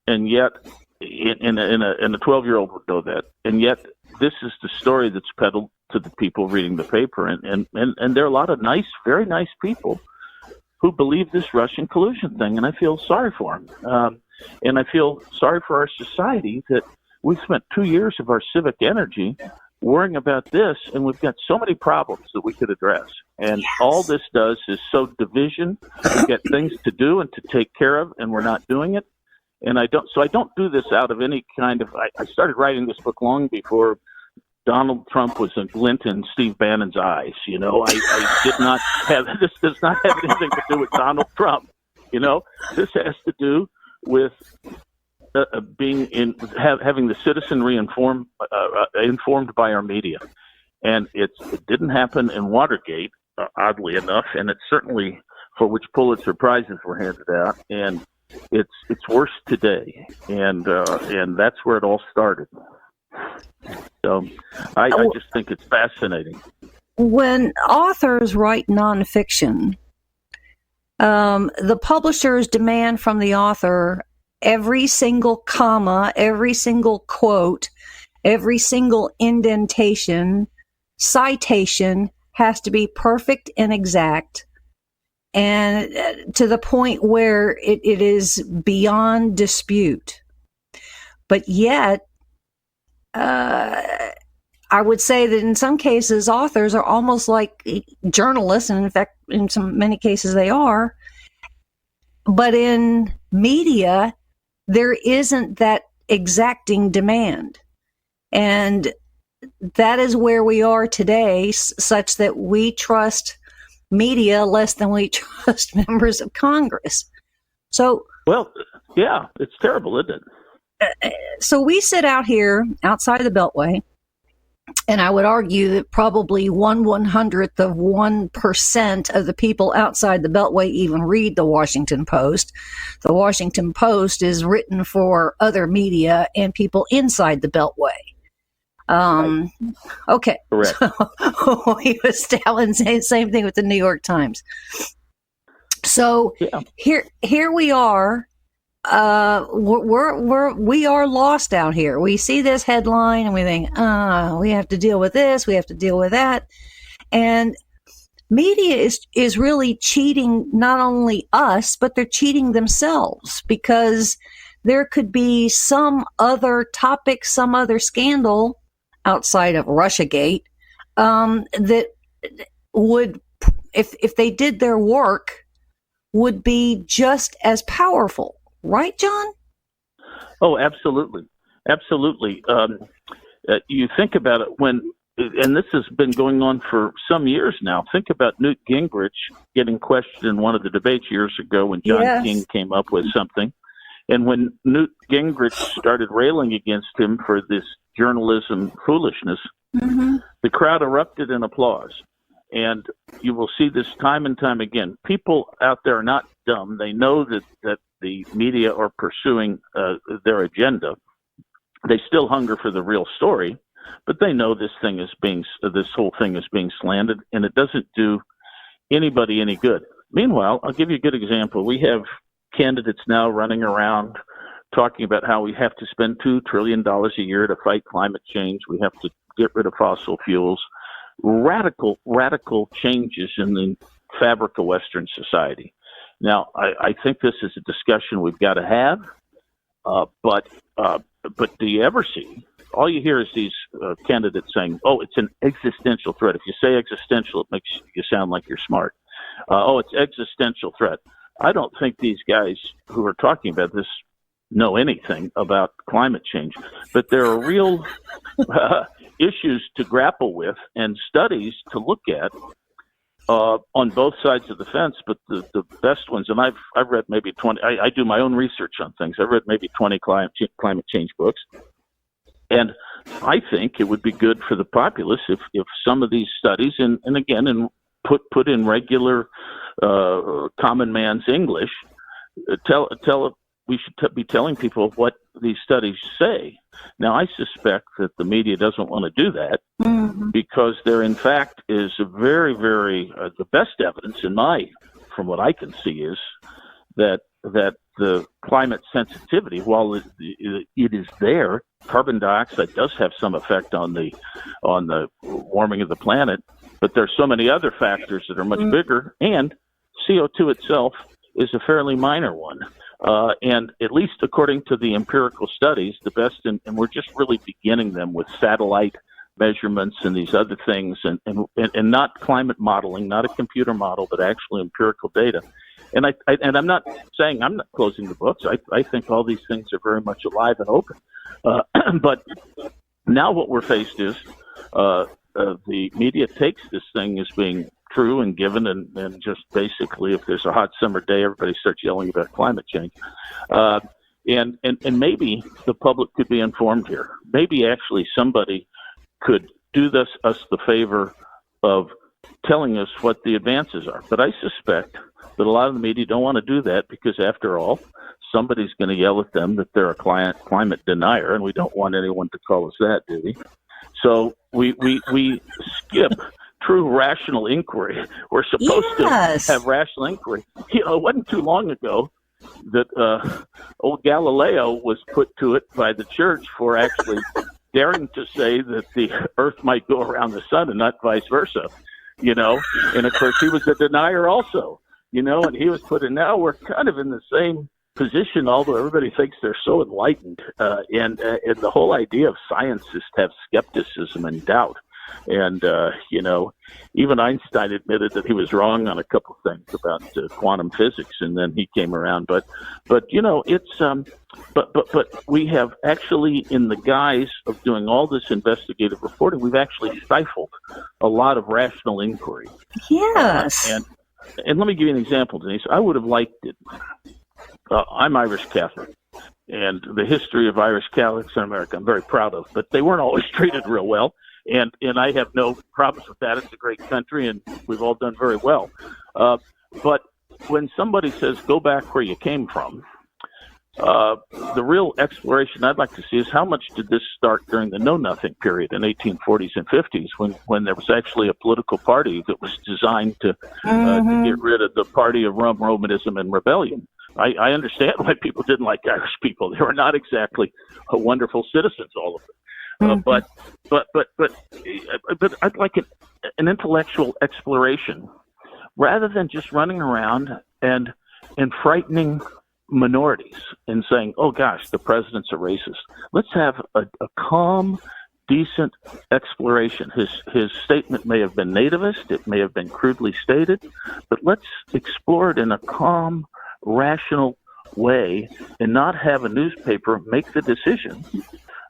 And yet, and a 12-year-old would know that. And yet, this is the story that's peddled to the people reading the paper. And there are a lot of very nice people who believe this Russian collusion thing. And I feel sorry for them. And I feel sorry for our society that we've spent 2 years of our civic energy worrying about this. And we've got so many problems that we could address. And all this does is sow division. We've got things to do and to take care of, and we're not doing it. And I don't do this out of any kind of, I started writing this book long before Donald Trump was a glint in Steve Bannon's eyes. I did not have, this does not have anything to do with Donald Trump. This has to do with having the citizenry informed by our media. And it didn't happen in Watergate, oddly enough, and it's certainly for which Pulitzer Prizes were handed out. And it's worse today, and that's where it all started. So I just think it's fascinating. When authors write nonfiction, the publishers demand from the author every single comma, every single quote, every single indentation, citation has to be perfect and exact, and to the point where it is beyond dispute. But yet, I would say that in some cases, authors are almost like journalists, and in fact, in many cases they are. But in media, there isn't that exacting demand. And that is where we are today, such that we trust media less than we trust members of Congress. So, well, yeah, it's terrible, isn't it? So we sit out here outside of the Beltway, and I would argue that probably 1/100th of 1% of the people outside the Beltway even read the Washington Post. The Washington Post is written for other media and people inside the Beltway. Okay. Correct. So he was telling the same thing with the New York Times. So here we are. We are lost out here. We see this headline and we think, we have to deal with this, we have to deal with that. And media is really cheating not only us, but they're cheating themselves, because there could be some other topic, some other scandal outside of Russiagate that would, if they did their work, would be just as powerful. Right, John? Oh, absolutely. Absolutely. You think about it and this has been going on for some years now. Think about Newt Gingrich getting questioned in one of the debates years ago when John King came up with something. And when Newt Gingrich started railing against him for this journalism foolishness, the crowd erupted in applause. And you will see this time and time again. People out there are not dumb. They know that the media are pursuing their agenda. They still hunger for the real story, but they know this whole thing is being slandered, and it doesn't do anybody any good. Meanwhile, I'll give you a good example. We have candidates now running around talking about how we have to spend $2 trillion a year to fight climate change. We have to get rid of fossil fuels. Radical changes in the fabric of Western society. Now, I think this is a discussion we've got to have, but do you ever see? All you hear is these candidates saying, "Oh, it's an existential threat." If you say existential, it makes you sound like you're smart. It's existential threat. I don't think these guys who are talking about this know anything about climate change, but there are real issues to grapple with and studies to look at on both sides of the fence. But the best ones, and I've read maybe 20. I do my own research on things. I've read maybe 20 climate change books, and I think it would be good for the populace if some of these studies and put in regular common man's English. We should be telling people what these studies say. Now, I suspect that the media doesn't want to do that because there, in fact, is a very, very the best evidence from what I can see, is that the climate sensitivity, while it is there, carbon dioxide does have some effect on the warming of the planet, but there's so many other factors that are much bigger, and CO2 itself is a fairly minor one. And at least according to the empirical studies, the best, and we're just really beginning them with satellite measurements and these other things, and not climate modeling, not a computer model, but actually empirical data. And I'm not saying I'm not closing the books. I think all these things are very much alive and open. But now what we're faced is the media takes this thing as being true and given, and just basically, if there's a hot summer day, everybody starts yelling about climate change. And maybe the public could be informed here. Maybe actually somebody could do us the favor of telling us what the advances are. But I suspect that a lot of the media don't want to do that because, after all, somebody's going to yell at them that they're a climate denier, and we don't want anyone to call us that, do we? So we skip true rational inquiry. We're supposed to have rational inquiry. It wasn't too long ago that old Galileo was put to it by the church for actually daring to say that the Earth might go around the sun and not vice versa, and of course he was a denier also, and he was put in. Now we're kind of in the same position, although everybody thinks they're so enlightened, and the whole idea of science is to have skepticism and doubt. And, even Einstein admitted that he was wrong on a couple of things about quantum physics, and then he came around. But it's, but we have actually, in the guise of doing all this investigative reporting, we've actually stifled a lot of rational inquiry. Yes. And let me give you an example, Denise. I would have liked it. I'm Irish Catholic, and the history of Irish Catholics in America I'm very proud of, but they weren't always treated real well. And I have no problems with that. It's a great country, and we've all done very well. But when somebody says, go back where you came from, the real exploration I'd like to see is how much did this start during the Know-Nothing period in 1840s and 50s, when there was actually a political party that was designed to get rid of the party of Romanism and rebellion. I understand why people didn't like Irish people. They were not exactly wonderful citizens, all of them. But I'd like an intellectual exploration rather than just running around and frightening minorities and saying, "Oh gosh, the president's a racist." Let's have a calm, decent exploration. His statement may have been nativist, it may have been crudely stated, but let's explore it in a calm, rational way and not have a newspaper make the decision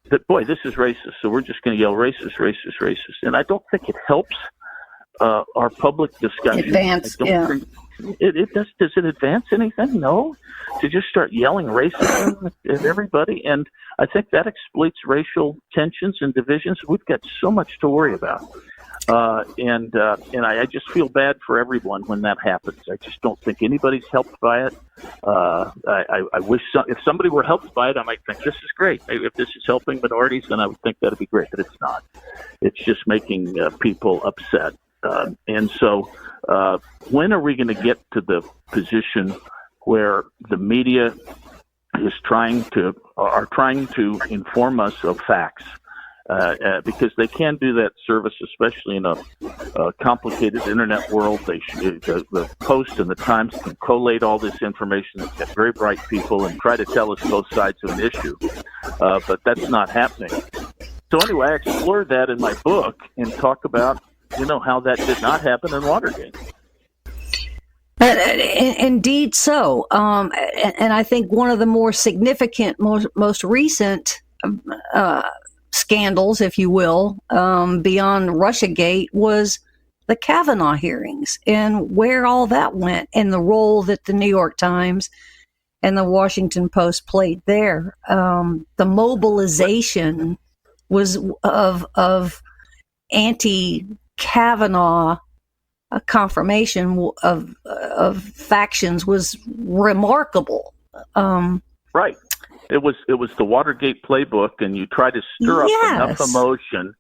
that, boy, this is racist, so we're just going to yell racist, racist, racist. And I don't think it helps our public discussion. Advance, yeah. It does it advance anything? No. To just start yelling racism at everybody. And I think that exploits racial tensions and divisions. We've got so much to worry about. And I just feel bad for everyone when that happens. I just don't think anybody's helped by it. I wish if somebody were helped by it, I might think this is great. If this is helping minorities, then I would think that'd be great. But it's not. It's just making people upset. And so, when are we going to get to the position where the media is trying to inform us of facts? Because they can do that service, especially in a complicated internet world. The Post and the Times can collate all this information. They've got very bright people and try to tell us both sides of an issue, but that's not happening. So anyway, I explored that in my book and talk about how that did not happen in Watergate. Indeed so. And I think one of the more significant, most recent scandals, if you will, beyond Russiagate was the Kavanaugh hearings and where all that went and the role that the New York Times and the Washington Post played there. The mobilization was of anti-Kavanaugh confirmation of factions was remarkable. Right. It was the Watergate playbook, and you try to stir up enough emotion,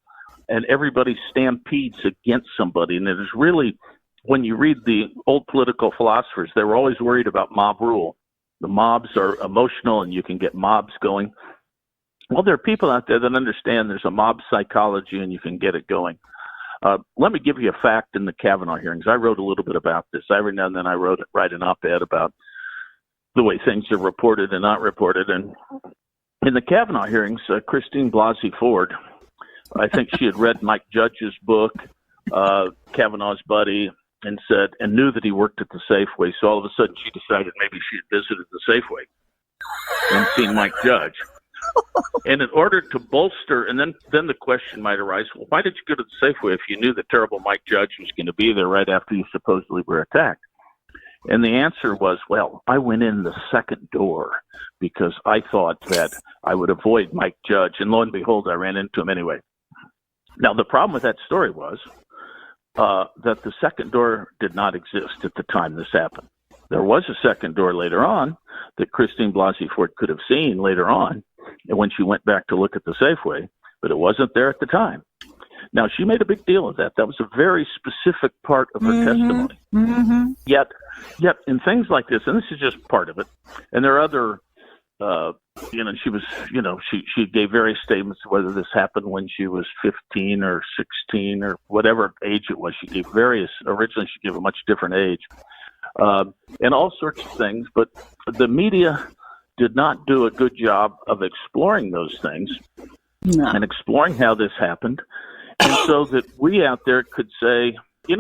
and everybody stampedes against somebody. And it is really, when you read the old political philosophers, they were always worried about mob rule. The mobs are emotional, and you can get mobs going. Well, there are people out there that understand there's a mob psychology, and you can get it going. Let me give you a fact in the Kavanaugh hearings. I wrote a little bit about this. Every now and then I write an op-ed about the way things are reported and not reported. And in the Kavanaugh hearings, Christine Blasey Ford, I think she had read Mike Judge's book, Kavanaugh's buddy, and knew that he worked at the Safeway. So all of a sudden she decided maybe she had visited the Safeway and seen Mike Judge. And in order to bolster, and then the question might arise, well, why did you go to the Safeway if you knew the terrible Mike Judge was going to be there right after you supposedly were attacked? And the answer was, well, I went in the second door because I thought that I would avoid Mike Judge. And lo and behold, I ran into him anyway. Now, the problem with that story was that the second door did not exist at the time this happened. There was a second door later on that Christine Blasey Ford could have seen later on, and when she went back to look at the Safeway, but it wasn't there at the time. Now, she made a big deal of that. That was a very specific part of her testimony. Mm-hmm. Yet in things like this, and this is just part of it, and there are other, she was, she gave various statements whether this happened when she was 15 or 16 or whatever age it was. She gave originally she gave a much different age, and all sorts of things, but the media did not do a good job of exploring those things and exploring how this happened. And so that we out there could say, she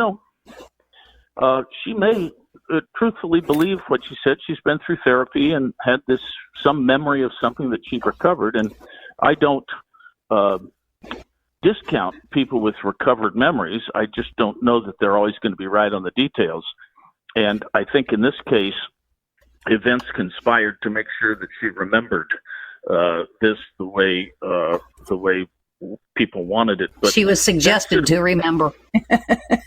may truthfully believe what she said. She's been through therapy and had some memory of something that she recovered. And I don't discount people with recovered memories. I just don't know that they're always going to be right on the details. And I think in this case, events conspired to make sure that she remembered this the way people wanted it. But she was suggested to remember.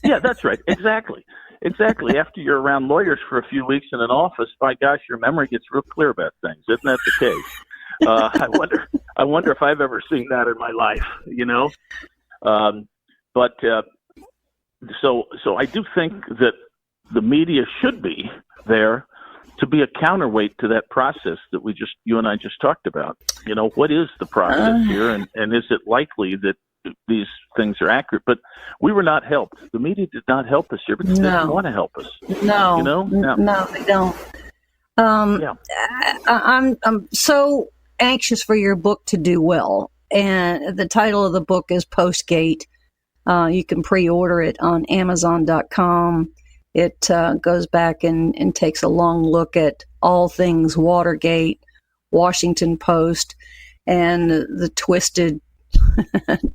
Yeah, that's right. Exactly. After you're around lawyers for a few weeks in an office, by gosh, your memory gets real clear about things. Isn't that the case? I wonder if I've ever seen that in my life, So I do think that the media should be there to be a counterweight to that process that you and I just talked about. What is the process here, and is it likely that these things are accurate? But we were not helped. The media did not help us here because they didn't want to help us. No, no, they don't. I'm so anxious for your book to do well, and the title of the book is Postgate. You can pre-order it on Amazon.com. It goes back and takes a long look at all things Watergate, Washington Post, and the twisted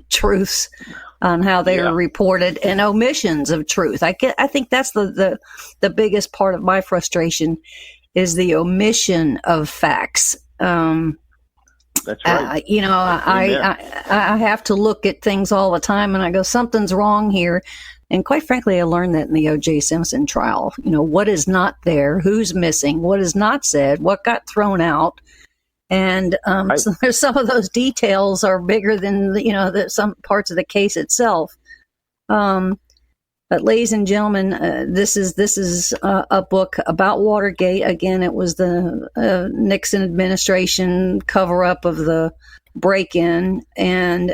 truths on how they are reported and omissions of truth. I think that's the biggest part of my frustration is the omission of facts. That's right. I have to look at things all the time, and I go, something's wrong here. And quite frankly, I learned that in the O.J. Simpson trial. What is not there, who's missing, what is not said, what got thrown out. And so there's some of those details are bigger than, some parts of the case itself. But ladies and gentlemen, this is a book about Watergate. Again, it was the Nixon administration cover-up of the break-in. And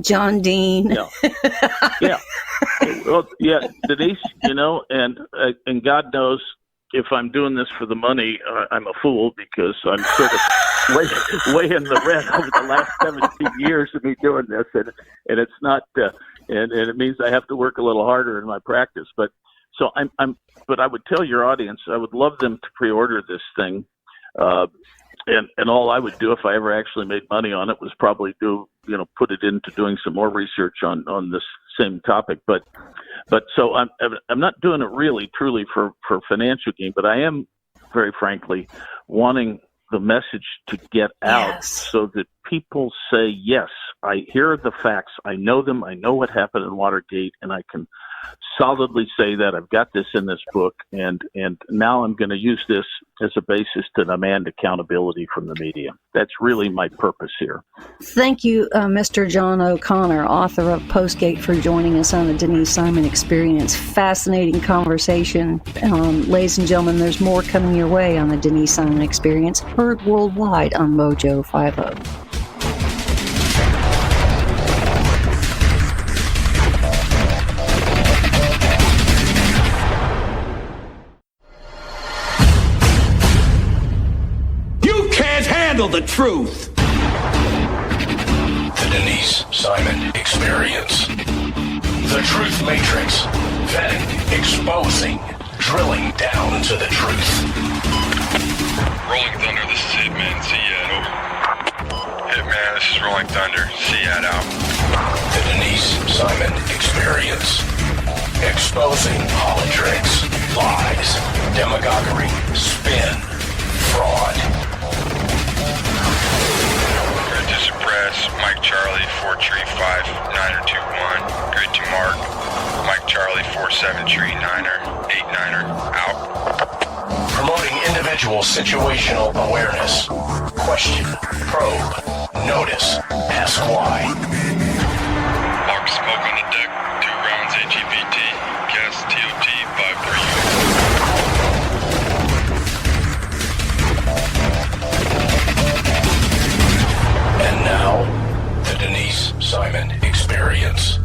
John Dean. Yeah. Well, yeah, Denise, and God knows if I'm doing this for the money, I'm a fool because I'm sort of way in the red over the last 17 years of me doing this, and it's not, and it means I have to work a little harder in my practice. But so but I would tell your audience, I would love them to pre-order this thing. And all I would do if I ever actually made money on it was probably put it into doing some more research on this same topic. But so I'm not doing it really truly for financial gain, but I am very frankly wanting the message to get out so that people say, yes, I hear the facts. I know them. I know what happened in Watergate, and I can solidly say that I've got this in this book, and now I'm going to use this as a basis to demand accountability from the media. That's really my purpose here. Thank you, Mr. John O'Connor, author of Postgate, for joining us on the Denise Simon Experience. Fascinating conversation. Ladies and gentlemen, there's more coming your way on the Denise Simon Experience, heard worldwide on Mojo 50. The truth. The Denise Simon Experience. The Truth Matrix. Vetting, exposing, drilling down to the truth. Rolling Thunder, this is Hitman, Seattle. Hitman, this is Rolling Thunder, Seattle. The Denise Simon Experience. Exposing politics, lies, demagoguery, spin, fraud. Suppress, Mike Charlie, 435 921, good to Mark, Mike Charlie, 47 tree 9er, 89er, out. Promoting individual situational awareness. Question, probe, Notice. Ask why. Mark smoke on the deck. 2 rounds AGPT. Gas TOT 53. And now, the Denise Simon Experience.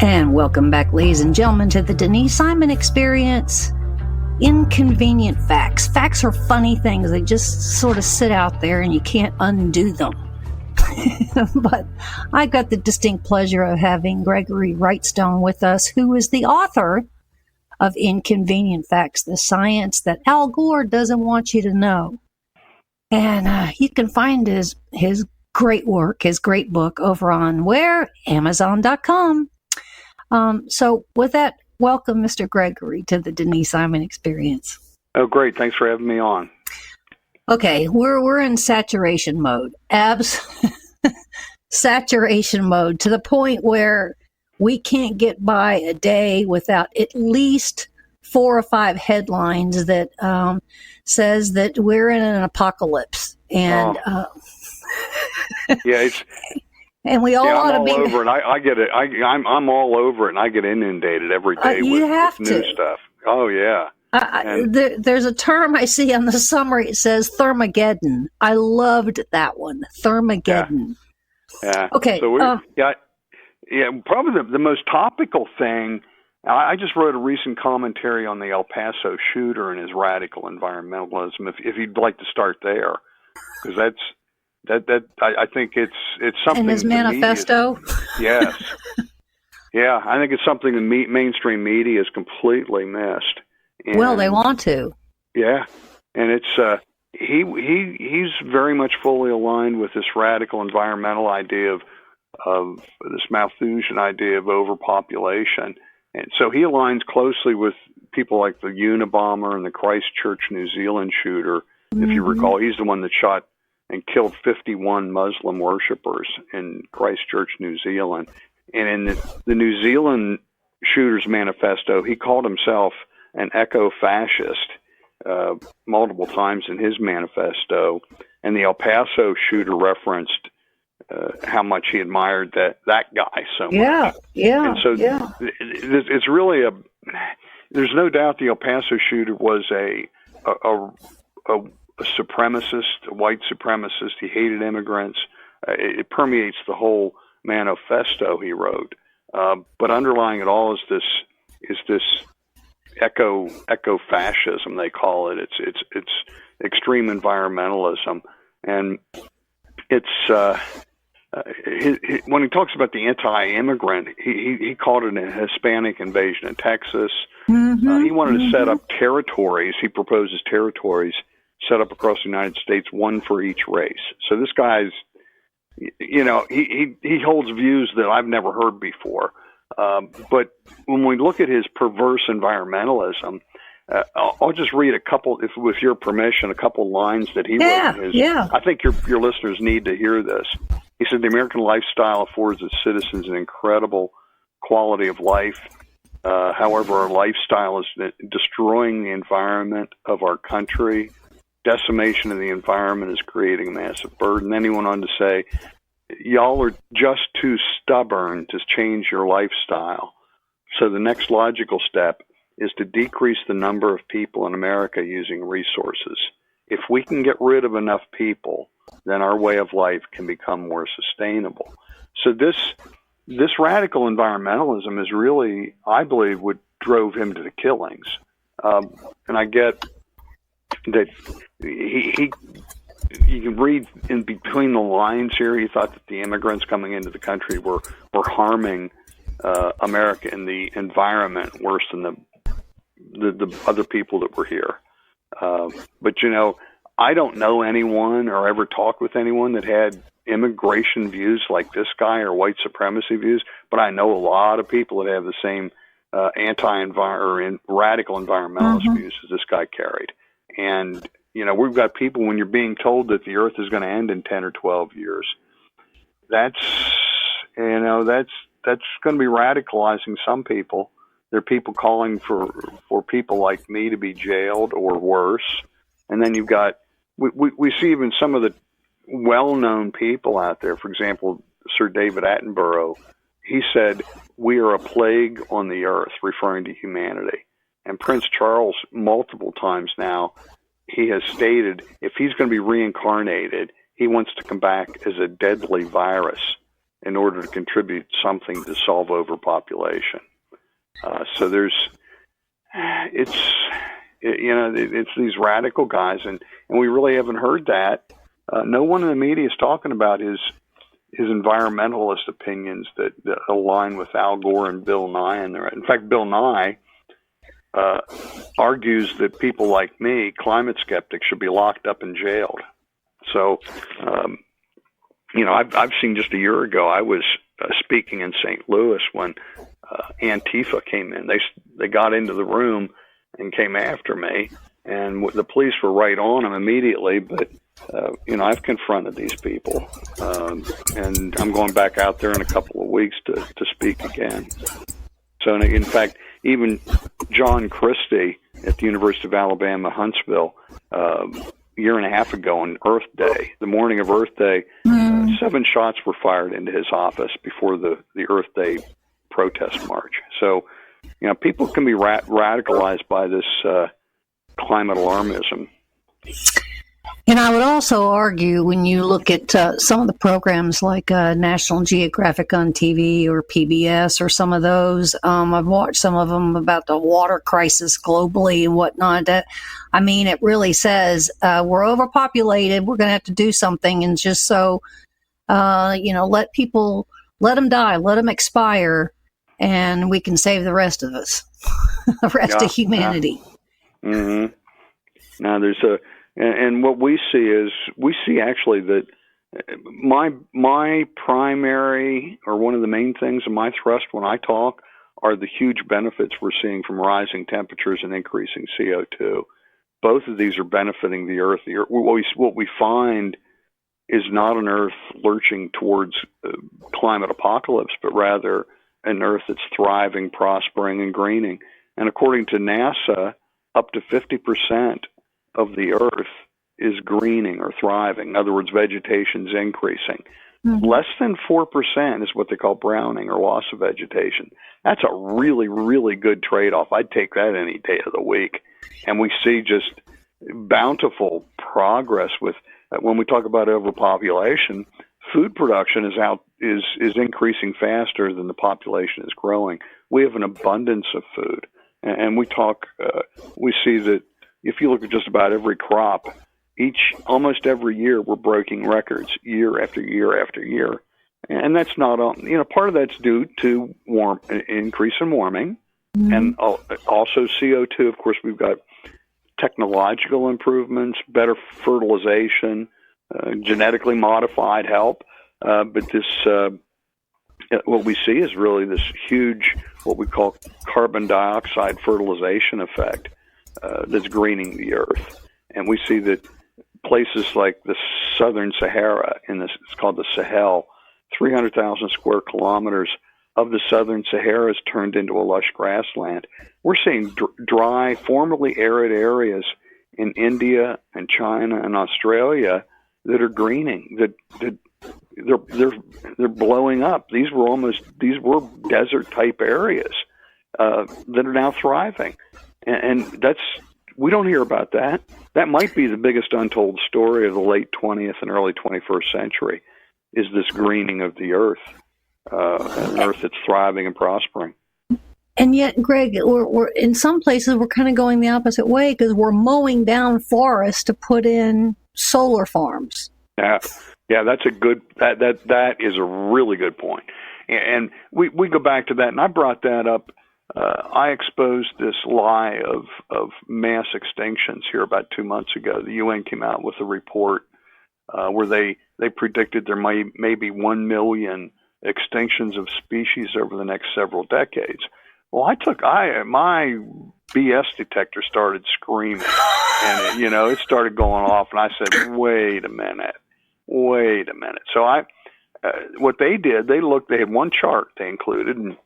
And welcome back, ladies and gentlemen, to the Denise Simon Experience. Inconvenient facts. Facts are funny things. They just sort of sit out there and you can't undo them. But I got the distinct pleasure of having Gregory Wrightstone with us, who is the author of Inconvenient Facts, the science that Al Gore doesn't want you to know. And you can find his great work, his great book over on where? Amazon.com. So with that, welcome, Mr. Gregory, to the Denise Simon Experience. Oh, great. Thanks for having me on. Okay, we're in saturation mode. Saturation mode, to the point where we can't get by a day without at least 4 or 5 headlines that says that we're in an apocalypse. And yeah, it's... And we all ought to be over it. I get it. I'm all over it, and I get inundated every day with new stuff. Oh yeah. There's a term I see on the summary. It says Thermageddon. I loved that one. Thermageddon. Yeah. Okay. So probably the most topical thing. I just wrote a recent commentary on the El Paso shooter and his radical environmentalism. If you'd like to start there, because that's. I think it's something. And his manifesto? Yes. Yeah, I think it's something the mainstream media has completely missed. And, well, they want to. Yeah, and it's he's very much fully aligned with this radical environmental idea of this Malthusian idea of overpopulation, and so he aligns closely with people like the Unabomber and the Christchurch, New Zealand shooter. Mm-hmm. If you recall, he's the one that shot and killed 51 Muslim worshippers in Christchurch, New Zealand. And in the New Zealand shooter's manifesto, he called himself an eco-fascist multiple times in his manifesto. And the El Paso shooter referenced how much he admired that guy so much. Yeah. And so it's really there's no doubt the El Paso shooter was a supremacist, a white supremacist. He hated immigrants. It permeates the whole manifesto he wrote. But underlying it all is this eco-fascism, they call it. It's extreme environmentalism, and it's when he talks about the anti-immigrant, he called it a Hispanic invasion of Texas. Mm-hmm. He wanted to set up territories. He proposes territories set up across the United States, one for each race. So this guy's, he holds views that I've never heard before. But when we look at his perverse environmentalism, I'll just read a couple, with your permission, a couple lines that he wrote in his. Yeah. I think your listeners need to hear this. He said, "The American lifestyle affords its citizens an incredible quality of life. However, our lifestyle is destroying the environment of our country. Decimation of the environment is creating a massive burden." Then he went on to say, "Y'all are just too stubborn to change your lifestyle. So the next logical step is to decrease the number of people in America using resources. If we can get rid of enough people, then our way of life can become more sustainable." So this radical environmentalism is really, I believe, what drove him to the killings. And I get that you can read in between the lines here. He thought that the immigrants coming into the country were harming America and the environment worse than the other people that were here. But I don't know anyone or ever talked with anyone that had immigration views like this guy or white supremacy views. But I know a lot of people that have the same radical environmentalist views as this guy carried. And we've got people, when you're being told that the earth is going to end in 10 or 12 years, that's going to be radicalizing some people. There are people calling for people like me to be jailed or worse. And then you've got, we see even some of the well-known people out there. For example, Sir David Attenborough, he said, "We are a plague on the earth," referring to humanity. And Prince Charles, multiple times now, he has stated if he's going to be reincarnated, he wants to come back as a deadly virus in order to contribute something to solve overpopulation. So it's these radical guys, and we really haven't heard that. No one in the media is talking about his environmentalist opinions that align with Al Gore and Bill Nye. In fact, Bill Nye argues that people like me, climate skeptics, should be locked up and jailed. So, I've seen just a year ago, I was speaking in St. Louis when Antifa came in. They got into the room and came after me, and the police were right on them immediately. But I've confronted these people, and I'm going back out there in a couple of weeks to speak again. So, in fact, even John Christie at the University of Alabama, Huntsville, a year and a half ago on Earth Day, the morning of Earth Day, 7 shots were fired into his office before the Earth Day protest march. So, people can be radicalized by this climate alarmism. And I would also argue when you look at some of the programs like National Geographic on TV or PBS or some of those, I've watched some of them about the water crisis globally and whatnot. It really says we're overpopulated. We're going to have to do something. And just so, let them die, let them expire, and we can save the rest of us, the rest of humanity. Yeah. Mm-hmm. Now, and what we see actually that my primary, or one of the main things in my thrust when I talk, are the huge benefits we're seeing from rising temperatures and increasing CO2. Both of these are benefiting the Earth. What we find is not an Earth lurching towards climate apocalypse, but rather an Earth that's thriving, prospering, and greening. And according to NASA, up to 50% of the Earth is greening or thriving. In other words, vegetation's increasing. Mm-hmm. Less than 4% is what they call browning or loss of vegetation. That's a really, really good trade-off. I'd take that any day of the week. And we see just bountiful progress with, when we talk about overpopulation, food production is increasing faster than the population is growing. We have an abundance of food. And we see that if you look at just about every crop, almost every year we're breaking records year after year after year. And that's not, part of that's due to increase in warming, mm-hmm. and also CO2. Of course, we've got technological improvements, better fertilization, genetically modified help. But this, what we see is really this huge, what we call carbon dioxide fertilization effect that's greening the Earth. And we see that places like the southern Sahara, it's called the Sahel, 300,000 square kilometers of the southern Sahara is turned into a lush grassland. We're seeing dry, formerly arid areas in India and China and Australia that are greening, that they're blowing up. These were desert type areas that are now thriving. And we don't hear about that. That might be the biggest untold story of the late 20th and early 21st century, is this greening of the Earth, an Earth that's thriving and prospering. And yet, Greg, we're in some places we're kind of going the opposite way because we're mowing down forests to put in solar farms. Yeah, that's a good. That is a really good point. And we go back to that, and I brought that up. I exposed this lie of mass extinctions here about 2 months ago. The UN came out with a report where they predicted there may be 1 million extinctions of species over the next several decades. Well, my BS detector started screaming, and it started going off, and I said, wait a minute. So what they did, they had one chart they included, and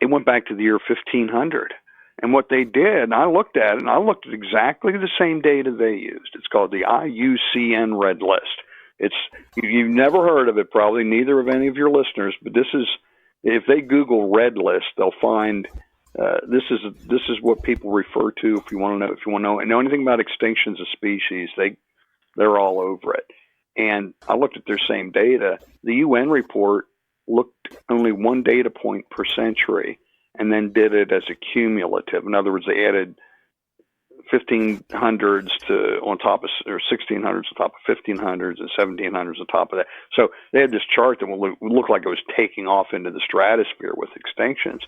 it went back to the year 1500. And what they did, and I looked at it, and I looked at exactly the same data they used. It's called the IUCN Red List. You've never heard of it, probably neither of any of your listeners, but this is, if they Google Red List, they'll find this is what people refer to. If you want to know anything about extinctions of species, they're all over it. And I looked at their same data. The UN report looked only one data point per century, and then did it as a cumulative. In other words, they added 1500s on top of, or 1600s on top of 1500s, and 1700s on top of that. So they had this chart that would look like it was taking off into the stratosphere with extinctions.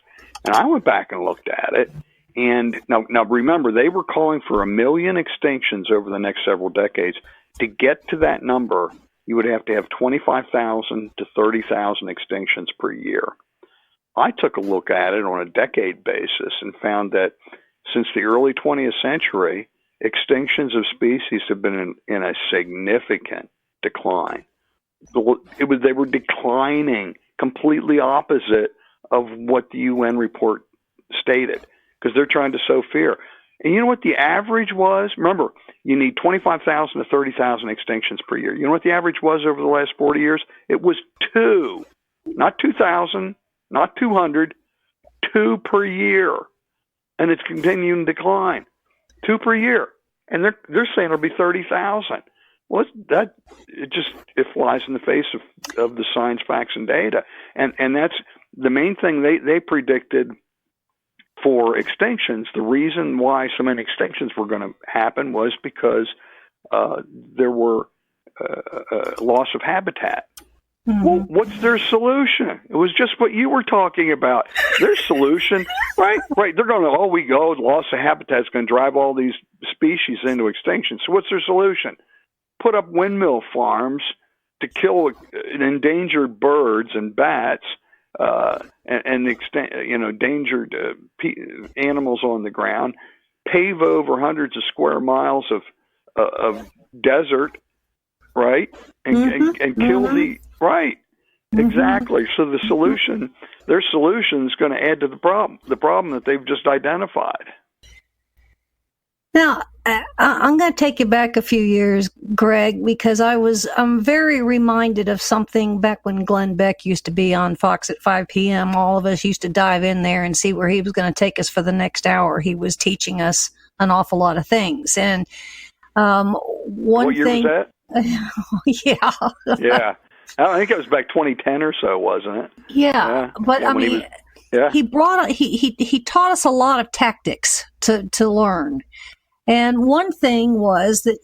And I went back and looked at it. And now remember, they were calling for 1 million extinctions over the next several decades. To get to that number, you would have to have 25,000 to 30,000 extinctions per year. I took a look at it on a decade basis and found that since the early 20th century, extinctions of species have been in a significant decline. They were declining, completely opposite of what the UN report stated, because they're trying to sow fear. And you know what the average was? Remember, you need 25,000 to 30,000 extinctions per year. You know what the average was over the last 40 years? It was 2, not 2,000, not 200, 2 per year. And it's continuing to decline, 2 per year. And they're saying it'll be 30,000. Well, it flies in the face of the science, facts, and data. And that's the main thing they predicted for extinctions. The reason why so many extinctions were going to happen was because there were loss of habitat. Mm-hmm. Well, what's their solution? It was just what you were talking about. Their solution, right? They're going to, loss of habitat is going to drive all these species into extinction. So what's their solution? Put up windmill farms to kill endangered birds and bats, and endangered animals on the ground, pave over hundreds of square miles of desert, right? And kill the, right. Exactly. So their solution is going to add to the problem that they've just identified. Now, I'm going to take you back a few years, Greg, because I'm very reminded of something back when Glenn Beck used to be on Fox at 5 p.m. All of us used to dive in there and see where he was going to take us for the next hour. He was teaching us an awful lot of things. And what year was that? Yeah. Yeah. I think it was back 2010 or so, wasn't it? Yeah. But I mean, he taught us a lot of tactics to learn. And one thing was that,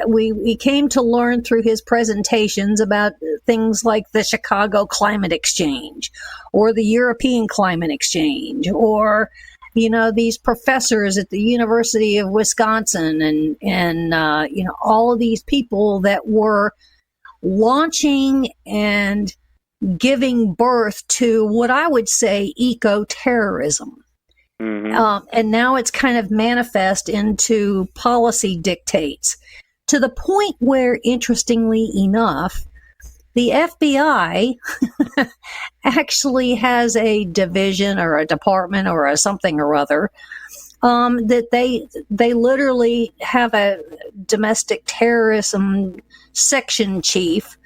we came to learn through his presentations about things like the Chicago Climate Exchange or the European Climate Exchange, or, these professors at the University of Wisconsin and all of these people that were launching and giving birth to what I would say eco-terrorism. Mm-hmm. And now it's kind of manifest into policy dictates, to the point where, interestingly enough, the FBI actually has a division or a department or a something or other, that they literally have a domestic terrorism section chief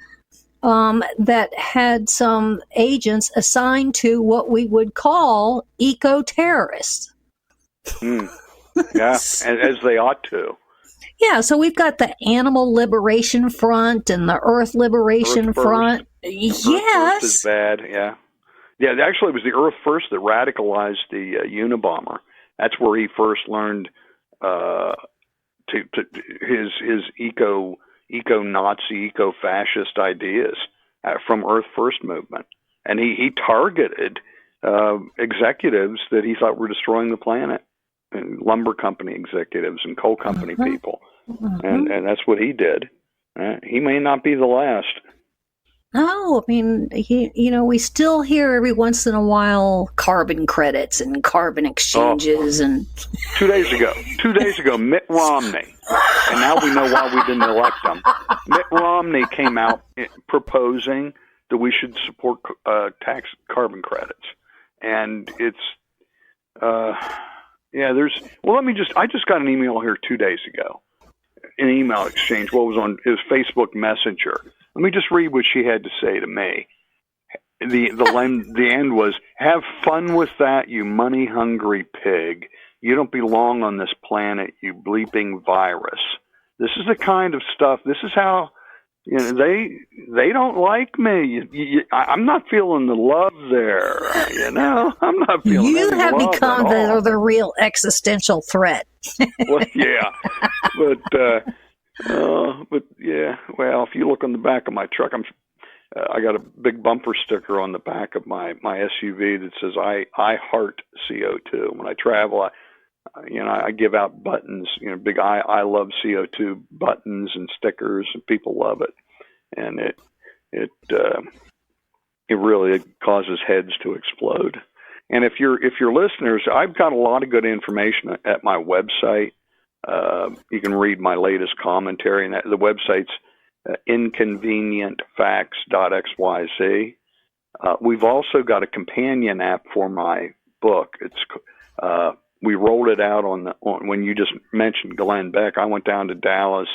that had some agents assigned to what we would call eco-terrorists. Yeah, as they ought to. Yeah, so we've got the Animal Liberation Front and the Earth Liberation Front. Yes. Earth First is bad, yeah. Yeah, actually it was the Earth First that radicalized the Unabomber. That's where he first learned his eco-Nazi, eco-fascist ideas from Earth First movement. And he targeted executives that he thought were destroying the planet, and lumber company executives and coal company people. And that's what he did. He may not be the last. Oh, I mean, we still hear every once in a while carbon credits and carbon exchanges. And 2 days ago, Mitt Romney, and now we know why we didn't elect him. Mitt Romney came out proposing that we should support tax carbon credits. And it's, I just got an email here 2 days ago. an email exchange. What was on his Facebook Messenger? Let me just read what she had to say to me. The end was, "Have fun with that, you money-hungry pig. You don't belong on this planet, you bleeping virus." This is the kind of stuff. This is how they don't like me. I'm not feeling the love there. I'm not feeling. You any have love become at all. the real existential threat. Well, yeah, but yeah. Well, if you look on the back of my truck, I got a big bumper sticker on the back of my SUV that says I heart CO2. When I travel, I give out buttons, big I love CO2 buttons and stickers, and people love it. And it really causes heads to explode. And if you're listeners, I've got a lot of good information at my website. You can read my latest commentary, and the website's inconvenientfacts.xyz. We've also got a companion app for my book. We rolled it out on when you just mentioned Glenn Beck. I went down to Dallas.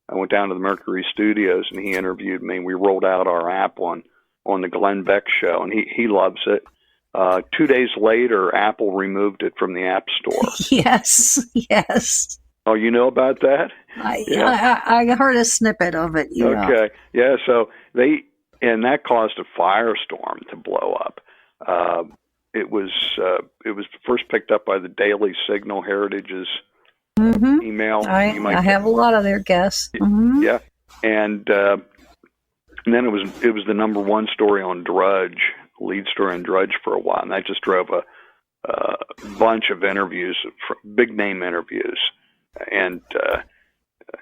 I went down to the Mercury Studios, and he interviewed me. We rolled out our app on the Glenn Beck show, and he loves it. 2 days later, Apple removed it from the App Store. Yes. Oh, you know about that? I heard a snippet of it. Okay. Yeah. So that caused a firestorm to blow up. It was first picked up by the Daily Signal, Heritage's email. I have a lot of their guests. Mm-hmm. Yeah, and then it was the number one story on Drudge, lead story on Drudge for a while, and that just drove a bunch of interviews, big name interviews, and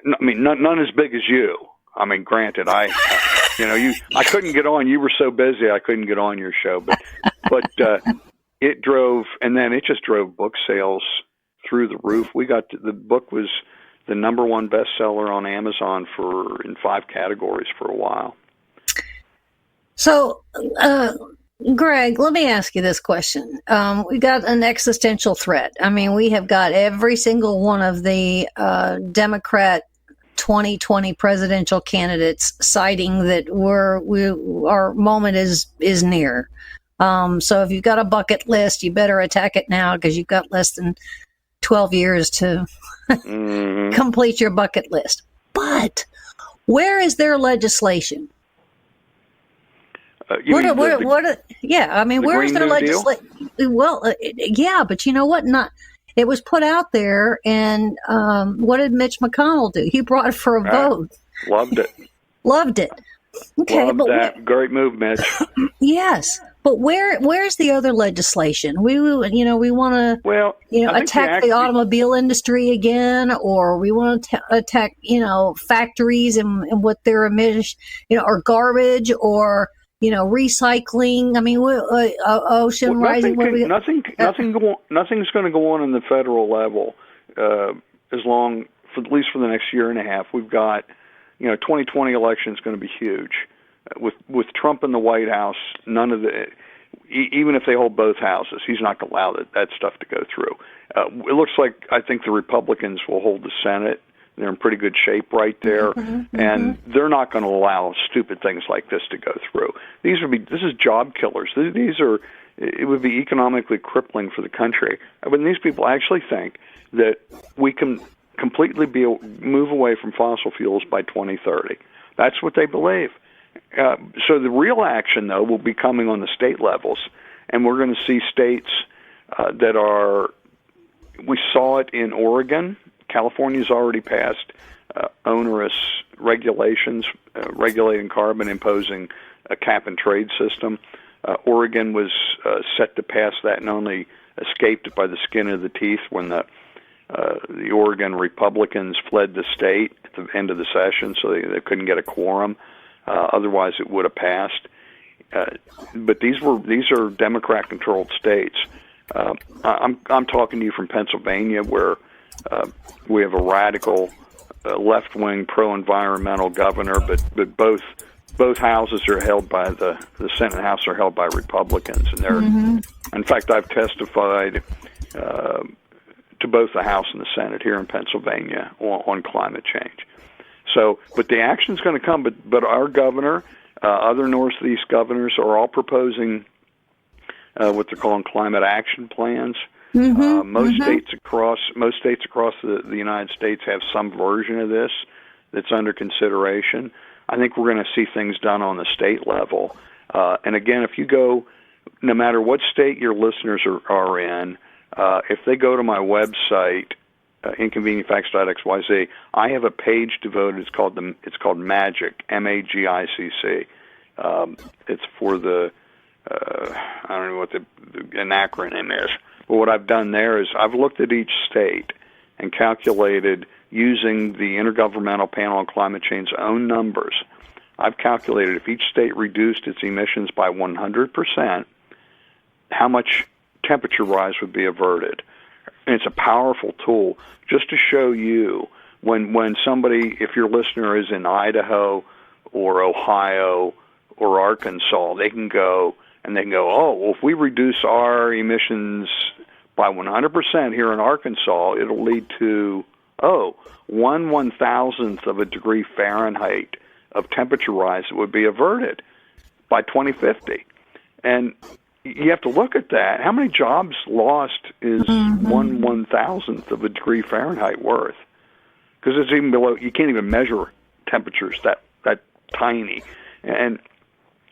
none as big as you. I mean, granted, I couldn't get on. You were so busy, I couldn't get on your show. But it drove, and then it just drove book sales through the roof. The book was the number one bestseller on Amazon in 5 categories for a while. So, Greg, let me ask you this question. We got an existential threat. I mean, we have got every single one of the Democrat 2020 presidential candidates citing that our moment is near. So if you've got a bucket list, you better attack it now because you've got less than 12 years to complete your bucket list. But where is their legislation? Where is their legislation? Well, yeah, but you know what? It was put out there, and what did Mitch McConnell do? He brought it for a vote. Loved it. Loved it. Okay, Loved that. Great move, Mitch. Yes, but where's the other legislation? We want to attack the automobile industry again, or we want to attack factories and what their emissions are garbage, or recycling. I mean, ocean rising. Nothing's going to go on in the federal level at least for the next year and a half. We've got 2020 election is going to be huge. With Trump in the White House, even if they hold both houses, he's not going to allow that stuff to go through. It looks like I think the Republicans will hold the Senate. They're in pretty good shape right there, and they're not going to allow stupid things like this to go through. This is job killers. It would be economically crippling for the country. I mean, these people actually think that we can completely move away from fossil fuels by 2030. That's what they believe. So the real action, though, will be coming on the state levels, and we're going to see states that are. We saw it in Oregon. California's already passed onerous regulations regulating carbon, imposing a cap-and-trade system. Oregon was set to pass that and only escaped it by the skin of the teeth when the Oregon Republicans fled the state at the end of the session, so they couldn't get a quorum. Otherwise, it would have passed. But these are Democrat-controlled states. I'm talking to you from Pennsylvania, where we have a radical left-wing pro-environmental governor, but both houses are held by the Senate and House are held by Republicans, and they're. In fact, I've testified to both the House and the Senate here in Pennsylvania on climate change. So, but the action's going to come. But our governor, other Northeast governors are all proposing what they're calling climate action plans. Most states across the United States have some version of this that's under consideration. I think we're going to see things done on the state level. And again, if you go, no matter what state your listeners are in, if they go to my website, inconvenientfacts.xyz, I have a page devoted. It's called MAGIC, MAGICC. It's for the I don't know what an acronym is. But what I've done there is I've looked at each state and calculated using the Intergovernmental Panel on Climate Change's own numbers. I've calculated if each state reduced its emissions by 100%, how much temperature rise would be averted. And it's a powerful tool just to show you when somebody, if your listener is in Idaho or Ohio or Arkansas, they can go, oh, well, if we reduce our emissions by 100% here in Arkansas, it'll lead to, 1/1000th of a degree Fahrenheit of temperature rise that would be averted by 2050. And you have to look at that. How many jobs lost is 1/1000th of a degree Fahrenheit worth? Because it's even below, you can't even measure temperatures that tiny. And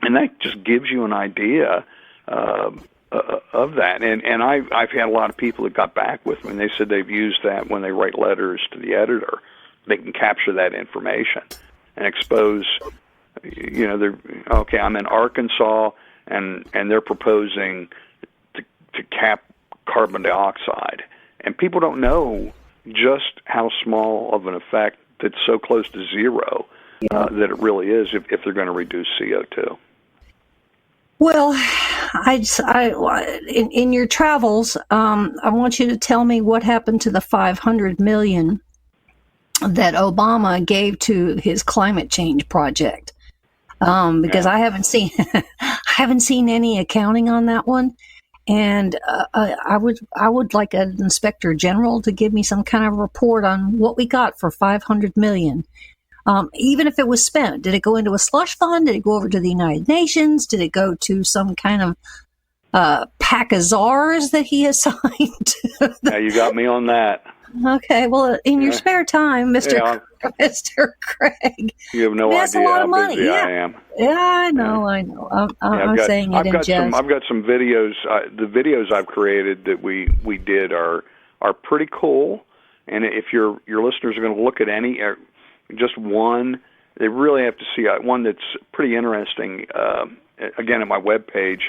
that just gives you an idea of that. And I've had a lot of people that got back with me, and they said they've used that when they write letters to the editor. They can capture that information and expose, I'm in Arkansas, and they're proposing to cap carbon dioxide. And people don't know just how small of an effect that's so close to zero that it really is if they're going to reduce CO2. Well, in your travels, I want you to tell me what happened to the $500 million that Obama gave to his climate change project. Because I haven't seen any accounting on that one, and I would like an inspector general to give me some kind of report on what we got for $500 million. Even if it was spent, did it go into a slush fund? Did it go over to the United Nations? Did it go to some kind of pack of czars that he assigned? Yeah, you got me on that. Okay, well, in your spare time, Mr. Craig, you have no that's idea a lot how of money. busy Yeah. I am. Yeah, I know. I'm saying it in jest. I've got some videos. The videos I've created that we did are pretty cool. And if your listeners are going to look at any, just one, they really have to see one that's pretty interesting. Again, at my webpage,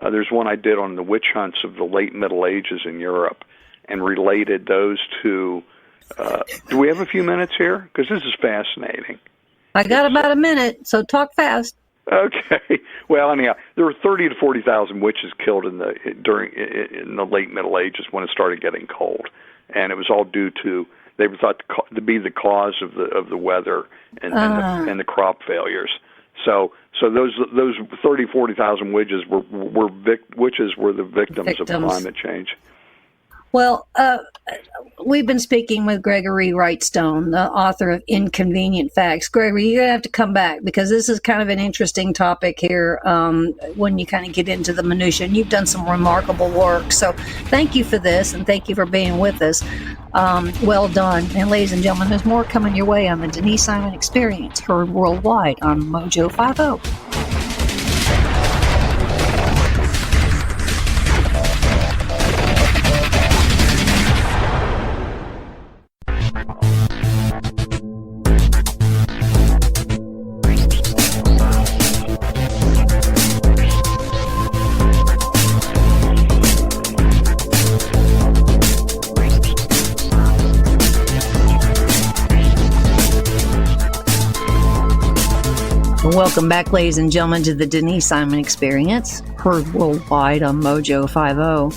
there's one I did on the witch hunts of the late Middle Ages in Europe, and related those to. Do we have a few minutes here? Because this is fascinating. I got about a minute, so talk fast. Okay. Well, anyhow, there were 30,000 to 40,000 witches killed in the late Middle Ages when it started getting cold, and it was all due to they were thought to be the cause of the weather and the crop failures. So those 30,000 to 40,000 witches were the victims of climate change. Well, we've been speaking with Gregory Wrightstone, the author of Inconvenient Facts. Gregory, you're going to have to come back because this is kind of an interesting topic here when you kind of get into the minutia. And you've done some remarkable work. So thank you for this, and thank you for being with us. Well done. And ladies and gentlemen, there's more coming your way on the Denise Simon Experience, heard worldwide on Mojo 50. Welcome back, ladies and gentlemen, to the Denise Simon Experience, heard worldwide on Mojo 50.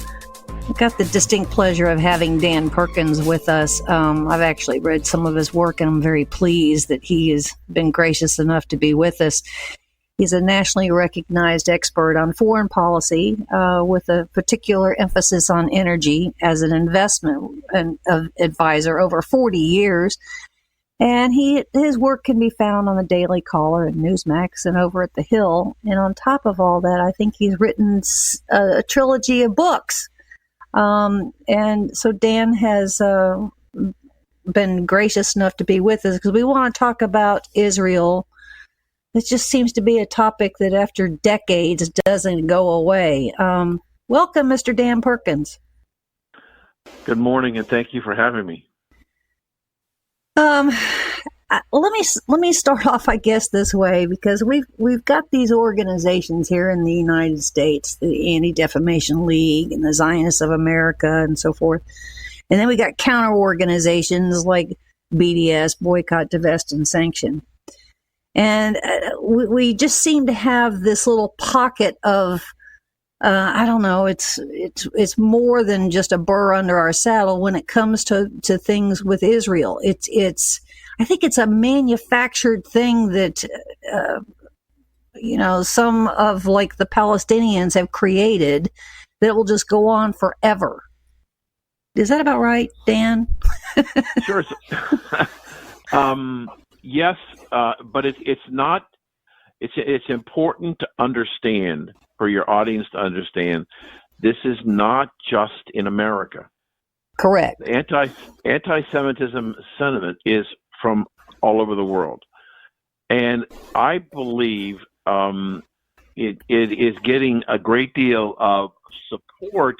I've got the distinct pleasure of having Dan Perkins with us. I've actually read some of his work, and I'm very pleased that he has been gracious enough to be with us. He's a nationally recognized expert on foreign policy with a particular emphasis on energy as an investment advisor over 40 years. And his work can be found on the Daily Caller and Newsmax and over at The Hill. And on top of all that, I think he's written a trilogy of books. And so Dan has been gracious enough to be with us because we want to talk about Israel. It just seems to be a topic that after decades doesn't go away. Welcome, Mr. Dan Perkins. Good morning, and thank you for having me. Let me start off, I guess, this way, because we've got these organizations here in the United States, the Anti-Defamation League and the Zionists of America and so forth. And then we got counter organizations like BDS, Boycott, Divest, and Sanction. And we just seem to have this little pocket of, I don't know, it's more than just a burr under our saddle when it comes to things with Israel. I think it's a manufactured thing that, some of like the Palestinians have created that will just go on forever. Is that about right, Dan? Sure. Yes, but it's not. It's important to understand, for your audience to understand, this is not just in America. Correct. Anti-Semitism sentiment is from all over the world, and I believe it is getting a great deal of support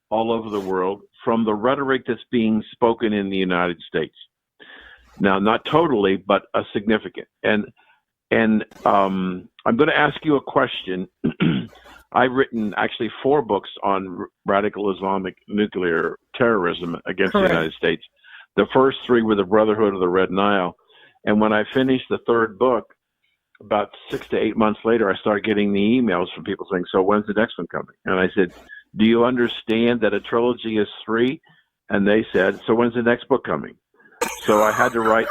all over the world from the rhetoric that's being spoken in the United States. Now, not totally, but a significant. And I'm going to ask you a question. I've written actually 4 books on radical Islamic nuclear terrorism against the United States. The first 3 were the Brotherhood of the Red Nile. And when I finished the 3rd book, about 6 to 8 months later, I started getting the emails from people saying, "So when's the next one coming?" And I said, "Do you understand that a trilogy is 3?" And they said, "So when's the next book coming?" So I had to write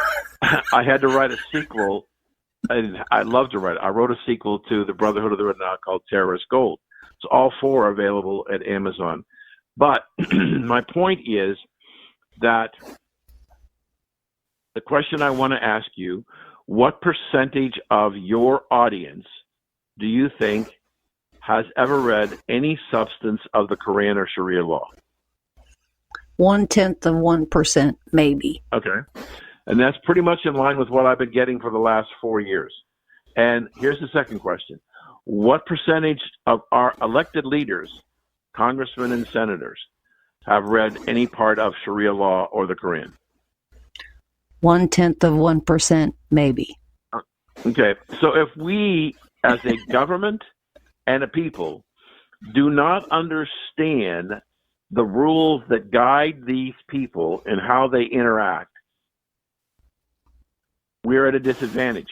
a sequel, and I love to write. I wrote a sequel to the Brotherhood of the Red Nile called Terrorist Gold. So all 4 are available at Amazon. But my point is that the question I want to ask you, what percentage of your audience do you think has ever read any substance of the Quran or Sharia law? 0.1%, maybe. Okay. And that's pretty much in line with what I've been getting for the last 4 years. And here's the second question. What percentage of our elected leaders, congressmen and senators, have read any part of Sharia law or the Quran? 0.1%, maybe. Okay. So if we, as a government and a people, do not understand the rules that guide these people and how they interact, we're at a disadvantage.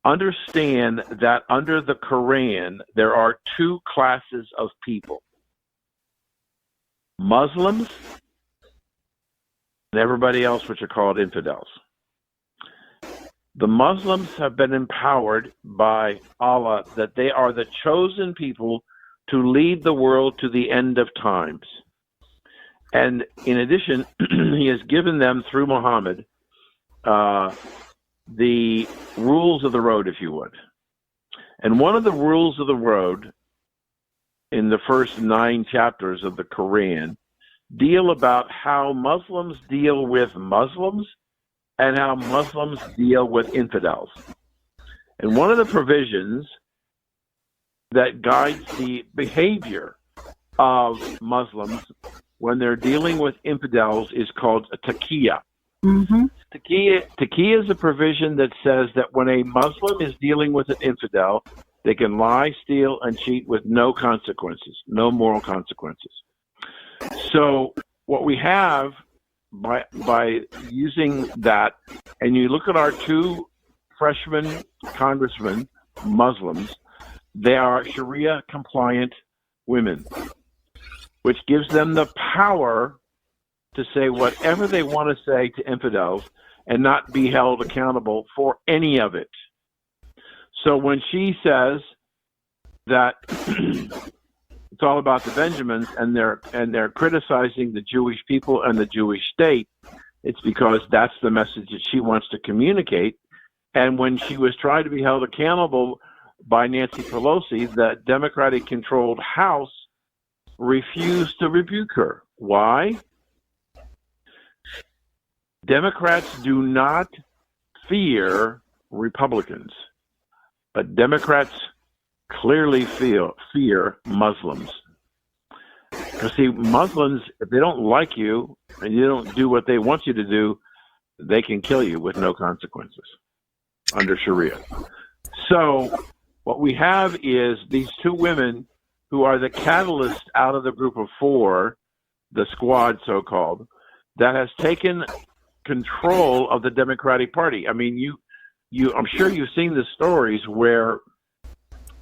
Understand that under the Quran, there are 2 classes of people: Muslims and everybody else, which are called infidels. The Muslims have been empowered by Allah that they are the chosen people to lead the world to the end of times. And in addition, he has given them, through Muhammad, the rules of the road, if you would. And one of the rules of the road in the first 9 chapters of the Quran deal about how Muslims deal with Muslims and how Muslims deal with infidels. And one of the provisions that guides the behavior of Muslims when they're dealing with infidels is called a taqiyya. Mm-hmm. Taqiyya is a provision that says that when a Muslim is dealing with an infidel, they can lie, steal, and cheat with no consequences, no moral consequences. So what we have by using that, and you look at our 2 freshman congressmen, Muslims, they are Sharia compliant women, which gives them the power to say whatever they want to say to infidels and not be held accountable for any of it. So when she says that it's all about the Benjamins and they're criticizing the Jewish people and the Jewish state, it's because that's the message that she wants to communicate. And when she was trying to be held accountable by Nancy Pelosi, the Democratic-controlled House refused to rebuke her. Why? Democrats do not fear Republicans, but Democrats clearly fear Muslims. Because, see, Muslims, if they don't like you and you don't do what they want you to do, they can kill you with no consequences under Sharia. So what we have is these two women who are the catalyst out of the group of four, the squad so-called, that has taken control of the Democratic Party. I mean, I'm sure you've seen the stories where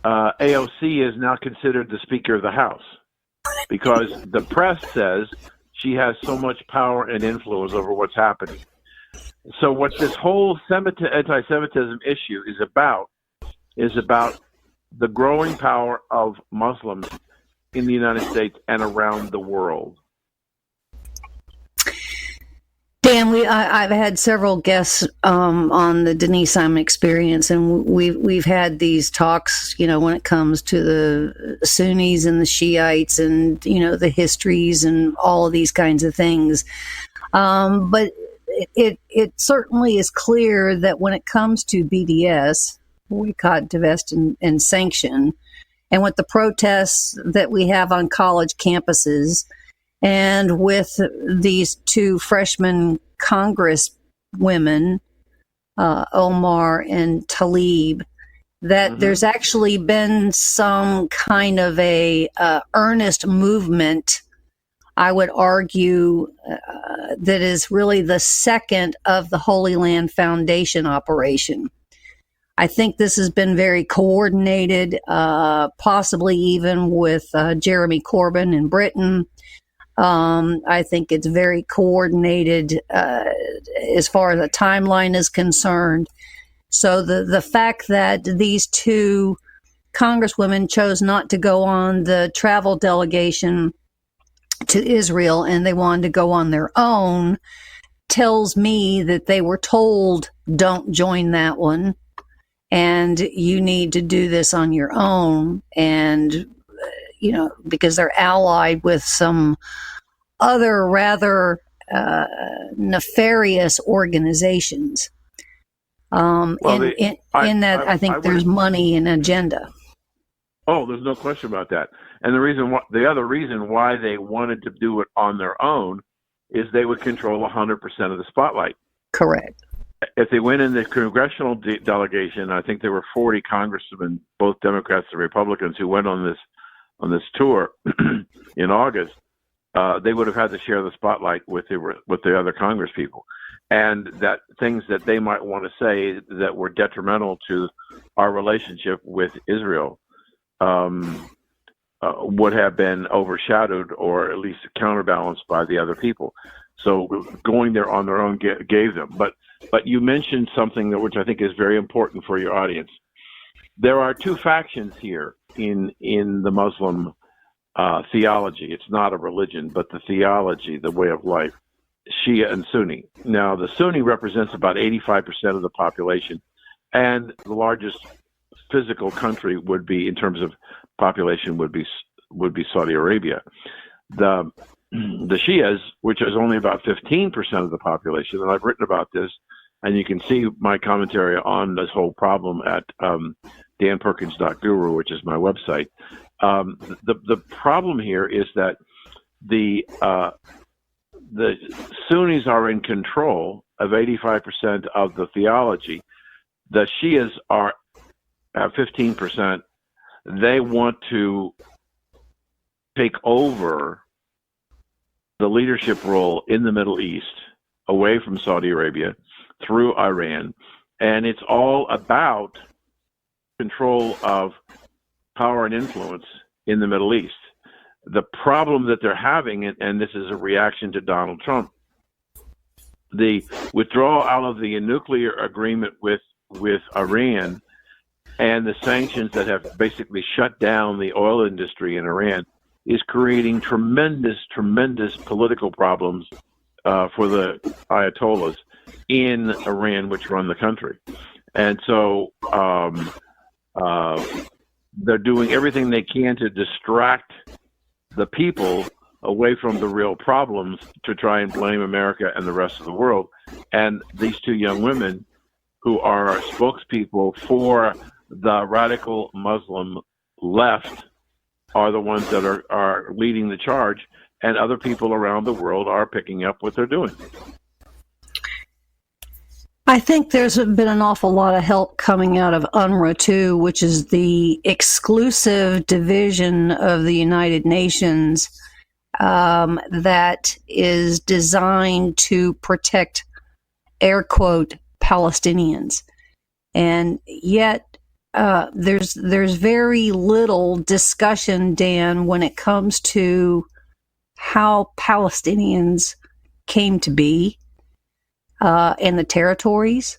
AOC is now considered the Speaker of the House because the press says she has so much power and influence over what's happening. So what this whole anti-Semitism issue is about the growing power of Muslims in the United States and around the world. Dan, I've had several guests on the Denise Simon Experience, and we've had these talks, when it comes to the Sunnis and the Shiites and, the histories and all of these kinds of things. But it certainly is clear that when it comes to BDS, boycott, divest, and sanction, and with the protests that we have on college campuses, and with these two freshman Congress women, Omar and Tlaib, that there's actually been some kind of a earnest movement, I would argue, that is really the second of the Holy Land Foundation operation. I think this has been very coordinated, possibly even with Jeremy Corbyn in Britain. I think it's very coordinated as far as the timeline is concerned. So the fact that these two congresswomen chose not to go on the travel delegation to Israel and they wanted to go on their own tells me that they were told, don't join that one, and you need to do this on your own. And because they're allied with some other rather nefarious organizations. I think there's money and agenda. Oh, there's no question about that. And the other reason why they wanted to do it on their own is they would control 100% of the spotlight. Correct. If they went in the congressional delegation, I think there were 40 congressmen, both Democrats and Republicans, who went on this tour in August. They would have had to share the spotlight with the other Congress people, and that things that they might want to say that were detrimental to our relationship with Israel would have been overshadowed or at least counterbalanced by the other people. So going there on their own gave them. But you mentioned something which I think is very important for your audience. There are two factions here in the Muslim theology. It's not a religion, but the theology, the way of life, Shia and Sunni. Now, the Sunni represents about 85% of the population, and the largest physical country would be, in terms of population, would be Saudi Arabia. The Shias, which is only about 15% of the population, and I've written about this, and you can see my commentary on this whole problem at danperkins.guru, which is my website. The problem here is that the Sunnis are in control of 85% of the theology. The Shias are at 15%. They want to take over the leadership role in the Middle East, away from Saudi Arabia, through Iran, and it's all about control of power and influence in the Middle East. The problem that they're having, and this is a reaction to Donald Trump, the withdrawal out of the nuclear agreement with Iran and the sanctions that have basically shut down the oil industry in Iran is creating tremendous political problems for the Ayatollahs in Iran, which run the country. And so they're doing everything they can to distract the people away from the real problems to try and blame America and the rest of the world. And these two young women who are spokespeople for the radical Muslim left are the ones that are leading the charge, and other people around the world are picking up what they're doing. I think there's been an awful lot of help coming out of UNRWA too, which is the exclusive division of the United Nations that is designed to protect, air quote, Palestinians. And yet there's very little discussion, Dan, when it comes to how Palestinians came to be in the territories.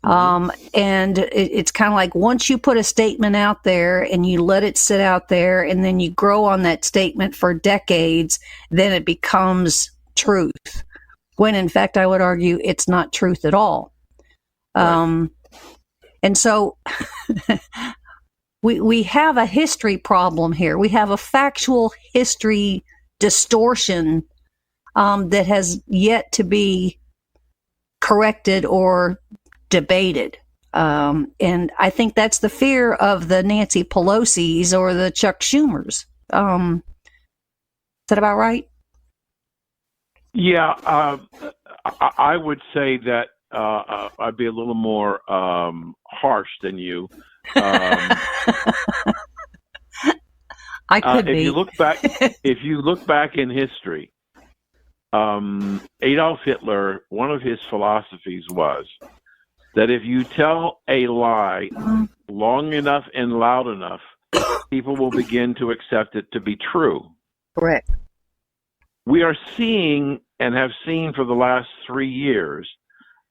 And it's kind of like once you put a statement out there and you let it sit out there and then you grow on that statement for decades, then it becomes truth. When in fact, I would argue it's not truth at all. Right. And so we have a history problem here. We have a factual history distortion that has yet to be corrected or debated. And I think that's the fear of the Nancy Pelosi's or the Chuck Schumers. Is that about right? Yeah, I would say that I'd be a little more harsh than you. I could be. If you look back in history, Adolf Hitler, one of his philosophies was that if you tell a lie long enough and loud enough, people will begin to accept it to be true. Correct. We are seeing and have seen for the last 3 years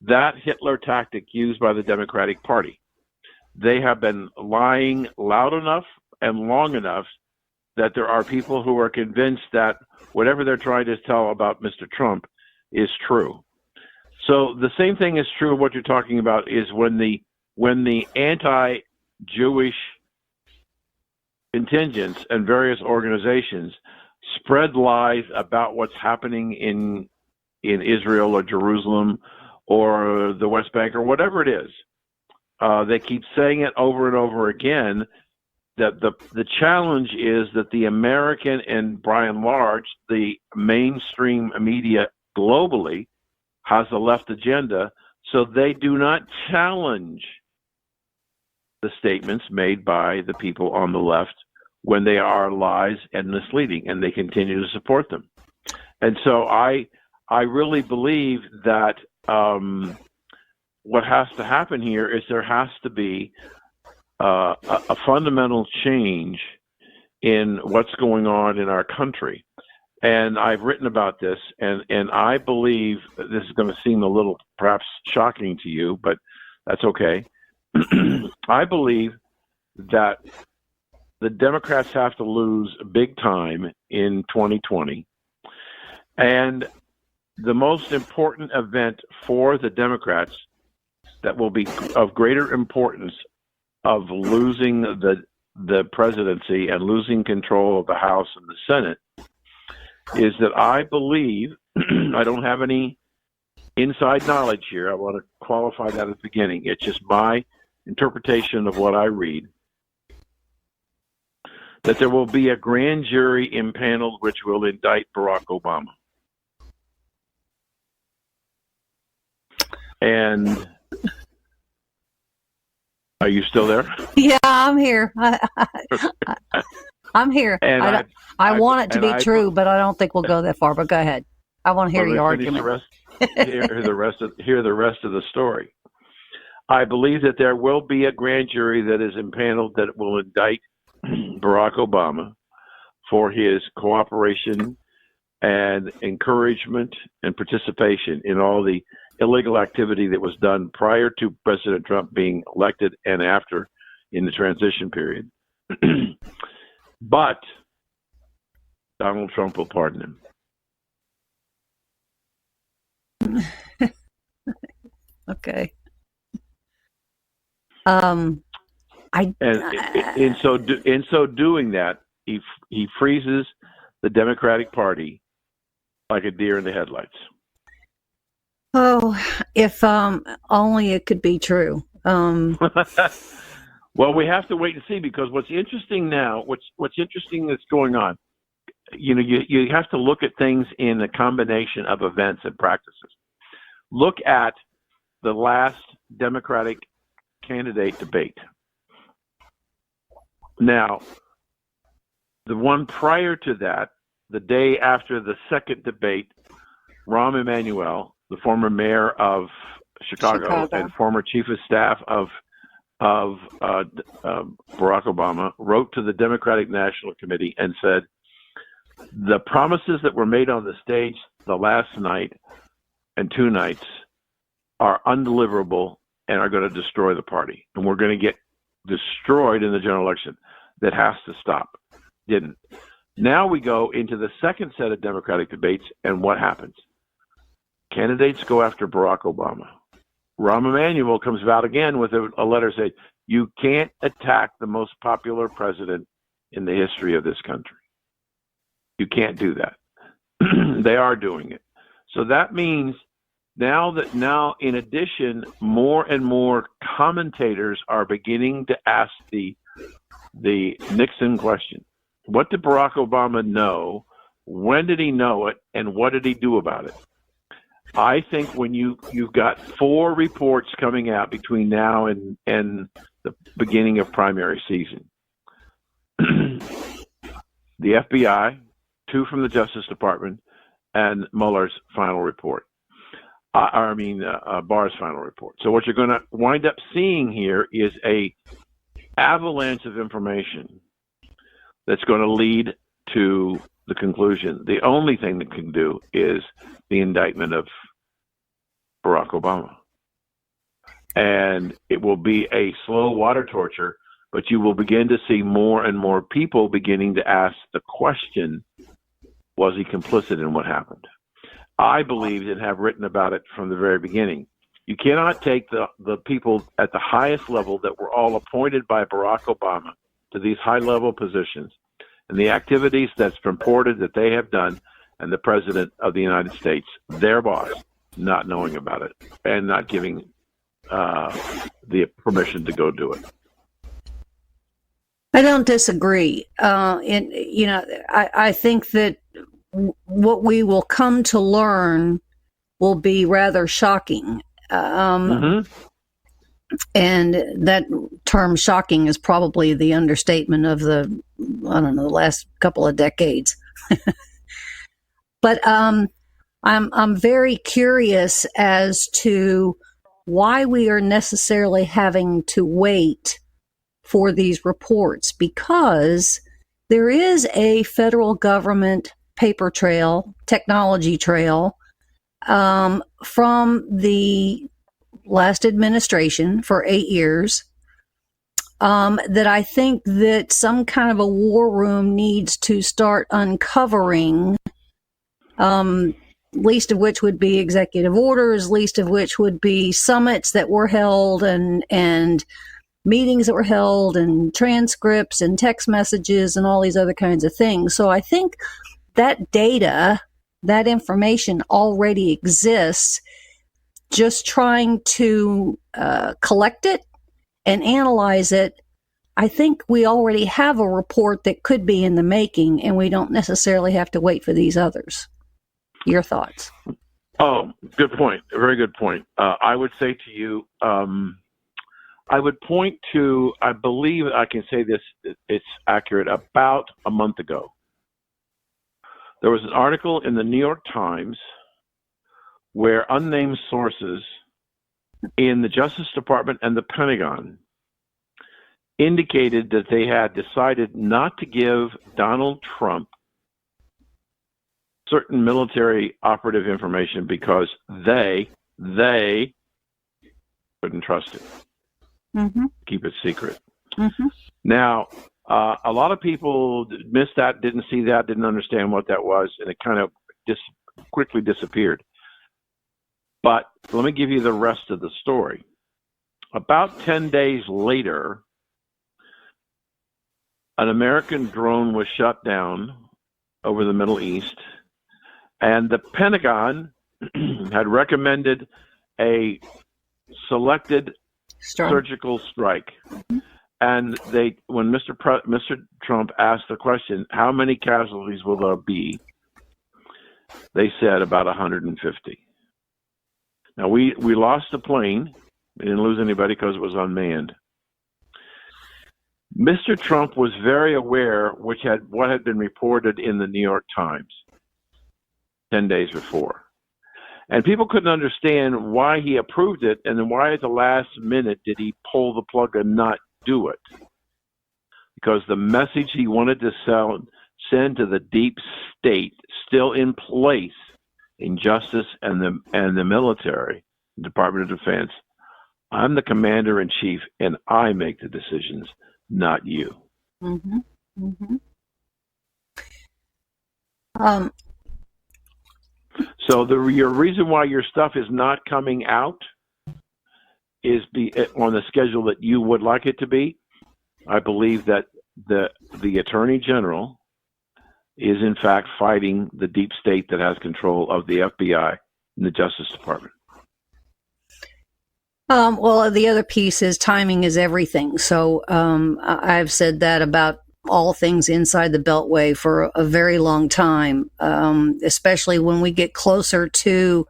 that Hitler tactic used by the Democratic Party. They have been lying loud enough and long enough that there are people who are convinced that whatever they're trying to tell about Mr. Trump is true. So the same thing is true of what you're talking about is when the anti-Jewish contingents and various organizations spread lies about what's happening in Israel or Jerusalem or the West Bank or whatever it is. They keep saying it over and over again. That the challenge is that the American and by and large the mainstream media globally has a left agenda, so they do not challenge the statements made by the people on the left when they are lies and misleading, and they continue to support them. And so I really believe that what has to happen here is there has to be a fundamental change in what's going on in our country. And I've written about this, and I believe this is going to seem a little perhaps shocking to you, but that's okay. I believe that the Democrats have to lose big time in 2020. And the most important event for the Democrats that will be of greater importance of losing the presidency and losing control of the House and the Senate is that I believe, I don't have any inside knowledge here, I want to qualify that at the beginning, it's just my interpretation of what I read, that there will be a grand jury impaneled which will indict Barack Obama. And are you still there? Yeah, I'm here. I'm here. And I want it to be true, but I don't think we'll go that far. But go ahead. I want to hear your argument. Hear the rest of the story. I believe that there will be a grand jury that is impaneled that will indict Barack Obama for his cooperation and encouragement and participation in all the illegal activity that was done prior to President Trump being elected and after in the transition period. But Donald Trump will pardon him. Okay. In so doing that, he freezes the Democratic Party like a deer in the headlights. Oh, if only it could be true. Well, we have to wait and see, because what's interesting now, what's interesting that's going on, you have to look at things in a combination of events and practices. Look at the last Democratic candidate debate. Now, the one prior to that, the day after the second debate, Rahm Emanuel, the former mayor of Chicago and former chief of staff of Barack Obama, wrote to the Democratic National Committee and said, the promises that were made on the stage the last night and two nights are undeliverable and are going to destroy the party. And we're going to get destroyed in the general election. That has to stop. Didn't. Now we go into the second set of Democratic debates, and what happens? Candidates go after Barack Obama. Rahm Emanuel comes out again with a letter saying, you can't attack the most popular president in the history of this country. You can't do that. They are doing it. So that means now, in addition, more and more commentators are beginning to ask the Nixon question. What did Barack Obama know? When did he know it? And what did he do about it? I think when you've got 4 reports coming out between now and the beginning of primary season. The FBI, 2 from the Justice Department, and Mueller's final report. Barr's final report. So what you're going to wind up seeing here is a avalanche of information that's going to lead to the conclusion. The only thing that can do is the indictment of Barack Obama. And it will be a slow water torture, but you will begin to see more and more people beginning to ask the question, was he complicit in what happened? I believe and have written about it from the very beginning. You cannot take the people at the highest level that were all appointed by Barack Obama to these high-level positions and the activities that's purported that they have done, and the President of the United States, their boss, not knowing about it and not giving the permission to go do it. I don't disagree. I think that what we will come to learn will be rather shocking. And that term shocking is probably the understatement of the last couple of decades. But I'm very curious as to why we are necessarily having to wait for these reports, because there is a federal government paper trail, technology trail, from the last administration for 8 years, that I think that some kind of a war room needs to start uncovering, least of which would be executive orders, least of which would be summits that were held and meetings that were held and transcripts and text messages and all these other kinds of things. So I think that data, that information already exists. Just trying to collect it and analyze it, I think we already have a report that could be in the making, and we don't necessarily have to wait for these others. Your thoughts? Oh, good point. A very good point. I would say to you, I would point to, I believe I can say this, it's accurate, about a month ago. There was an article in the New York Times where unnamed sources in the Justice Department and the Pentagon indicated that they had decided not to give Donald Trump certain military operative information because they couldn't trust it. Mm-hmm. Keep it secret. Mm-hmm. Now, a lot of people missed that, didn't see that, didn't understand what that was, and it kind of quickly disappeared. But let me give you the rest of the story. About 10 days later, an American drone was shot down over the Middle East, and the Pentagon had recommended a selected surgical strike. Mm-hmm. And when Mr. Trump asked the question, how many casualties will there be? They said about 150. Now, we lost the plane. We didn't lose anybody because it was unmanned. Mr. Trump was very aware what had been reported in the New York Times 10 days before. And people couldn't understand why he approved it, and then why at the last minute did he pull the plug and not do it. Because the message he wanted to send to the deep state, still in place in justice and the military, the Department of Defense, I'm the commander in chief and I make the decisions, not you. Mm-hmm. Mm-hmm. So your reason why your stuff is not coming out is on the schedule that you would like it to be. I believe that the Attorney General is in fact fighting the deep state that has control of the FBI and the Justice Department. Well, the other piece is timing is everything. So I've said that about all things inside the Beltway for a very long time, especially when we get closer to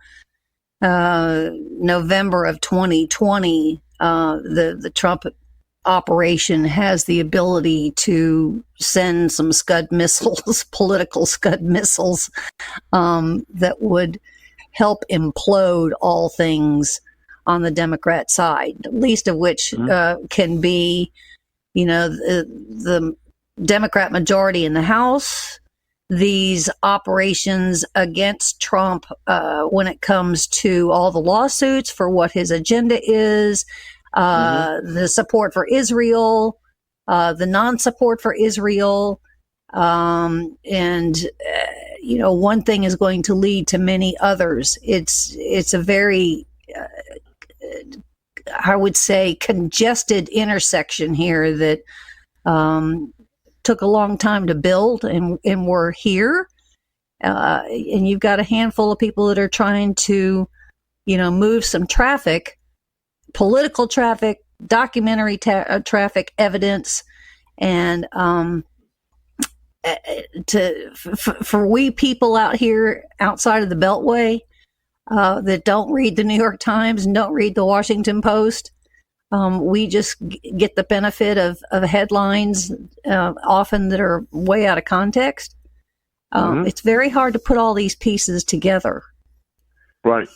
November of 2020. The Trump operation has the ability to send some Scud missiles, political Scud missiles, that would help implode all things on the Democrat side, least of which can be, the Democrat majority in the House, these operations against Trump when it comes to all the lawsuits for what his agenda is, the support for Israel, the non-support for Israel, and one thing is going to lead to many others. It's a very I would say congested intersection here that took a long time to build, and we're here. And you've got a handful of people that are trying to, move some traffic, political traffic, documentary traffic, evidence, and for we people out here outside of the Beltway that don't read the New York Times and don't read the Washington Post, we just get the benefit of headlines often that are way out of context. It's very hard to put all these pieces together. Right.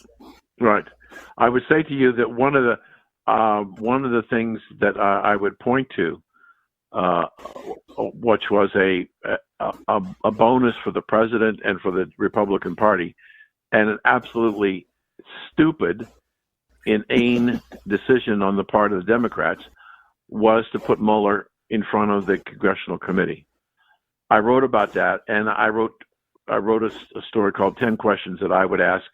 I would say to you that one of the things that I would point to, which was a bonus for the president and for the Republican Party, and an absolutely stupid, inane decision on the part of the Democrats, was to put Mueller in front of the Congressional Committee. I wrote about that, and I wrote a story called 10 Questions That I Would Ask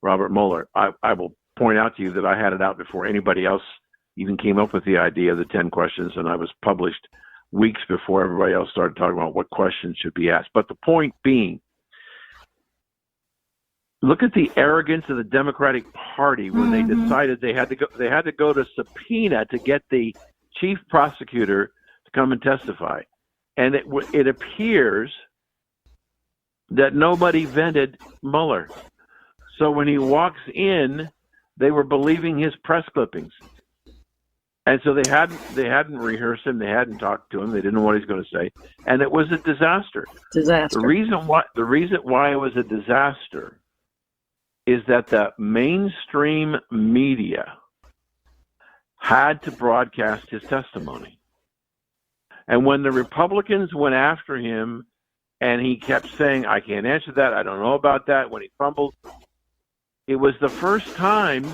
Robert Mueller. I will point out to you that I had it out before anybody else even came up with the idea of the 10 questions, and I was published weeks before everybody else started talking about what questions should be asked. But the point being, look at the arrogance of the Democratic Party when they decided they had to go to subpoena to get the chief prosecutor to come and testify. And it appears that nobody vetted Mueller. So when he walks in, they were believing his press clippings. And so they hadn't rehearsed him, they hadn't talked to him, they didn't know what he's going to say, and it was a disaster. The reason why it was a disaster is that the mainstream media had to broadcast his testimony. And when the Republicans went after him and he kept saying, I can't answer that, I don't know about that, when he fumbled, it was the first time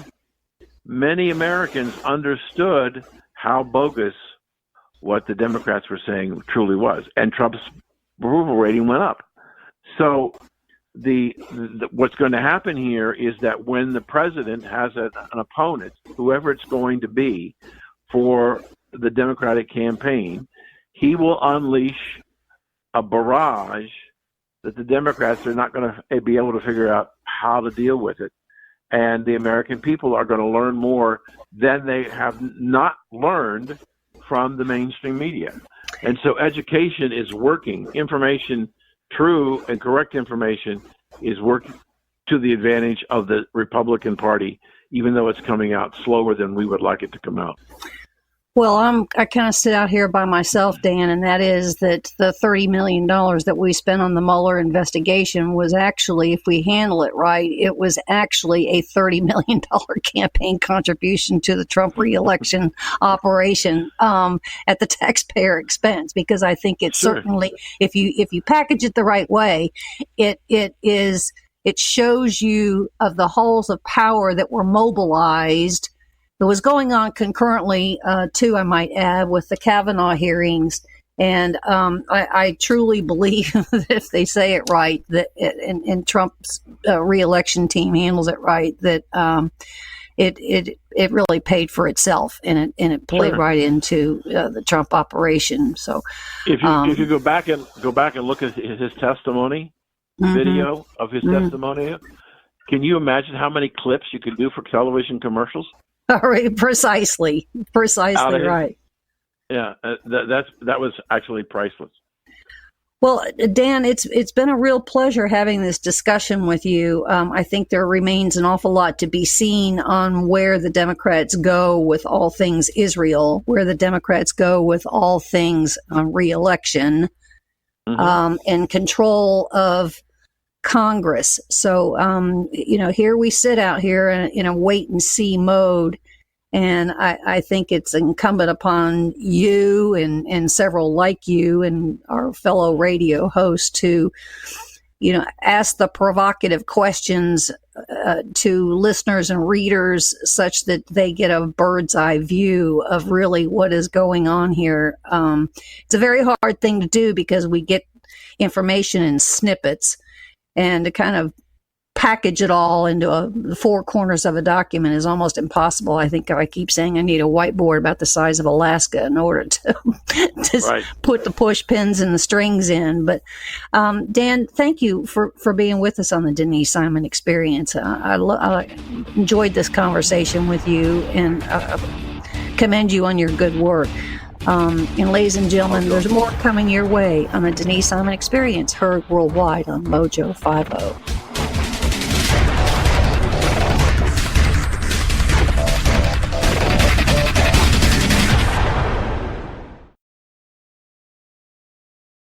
many Americans understood how bogus what the Democrats were saying truly was, and Trump's approval rating went up. So what's going to happen here is that when the president has an opponent, whoever it's going to be for the Democratic campaign, he will unleash a barrage that the Democrats are not going to be able to figure out how to deal with it. And the American people are going to learn more than they have not learned from the mainstream media. And so education is working. Information, true and correct information, is working to the advantage of the Republican Party, even though it's coming out slower than we would like it to come out. Well, I kind of sit out here by myself, Dan, and that is that the $30 million that we spent on the Mueller investigation was actually, if we handle it right, it was actually a $30 million campaign contribution to the Trump reelection operation at the taxpayer expense, because I think it's certainly, if you package it the right way, it shows you of the halls of power that were mobilized. It was going on concurrently, too, I might add, with the Kavanaugh hearings. And I truly believe that if they say it right, that and Trump's reelection team handles it right, that it really paid for itself, and it played right into the Trump operation. So if you go back and look at his testimony, video of his testimony, can you imagine how many clips you could do for television commercials? Precisely right. Yeah, that was actually priceless. Well, Dan, it's been a real pleasure having this discussion with you. I think there remains an awful lot to be seen on where the Democrats go with all things Israel, where the Democrats go with all things re-election, and control of Congress. So, here we sit out here in a wait and see mode. And I think it's incumbent upon you and several like you and our fellow radio hosts to, ask the provocative questions to listeners and readers such that they get a bird's eye view of really what is going on here. It's a very hard thing to do because we get information in snippets, and to kind of package it all into the four corners of a document is almost impossible. I think I keep saying I need a whiteboard about the size of Alaska in order to put the push pins and the strings in. But Dan, thank you for being with us on the Denise Simon Experience. I enjoyed this conversation with you, and commend you on your good work. And ladies and gentlemen, there's more coming your way on the Denise Simon Experience, heard worldwide on Mojo 50.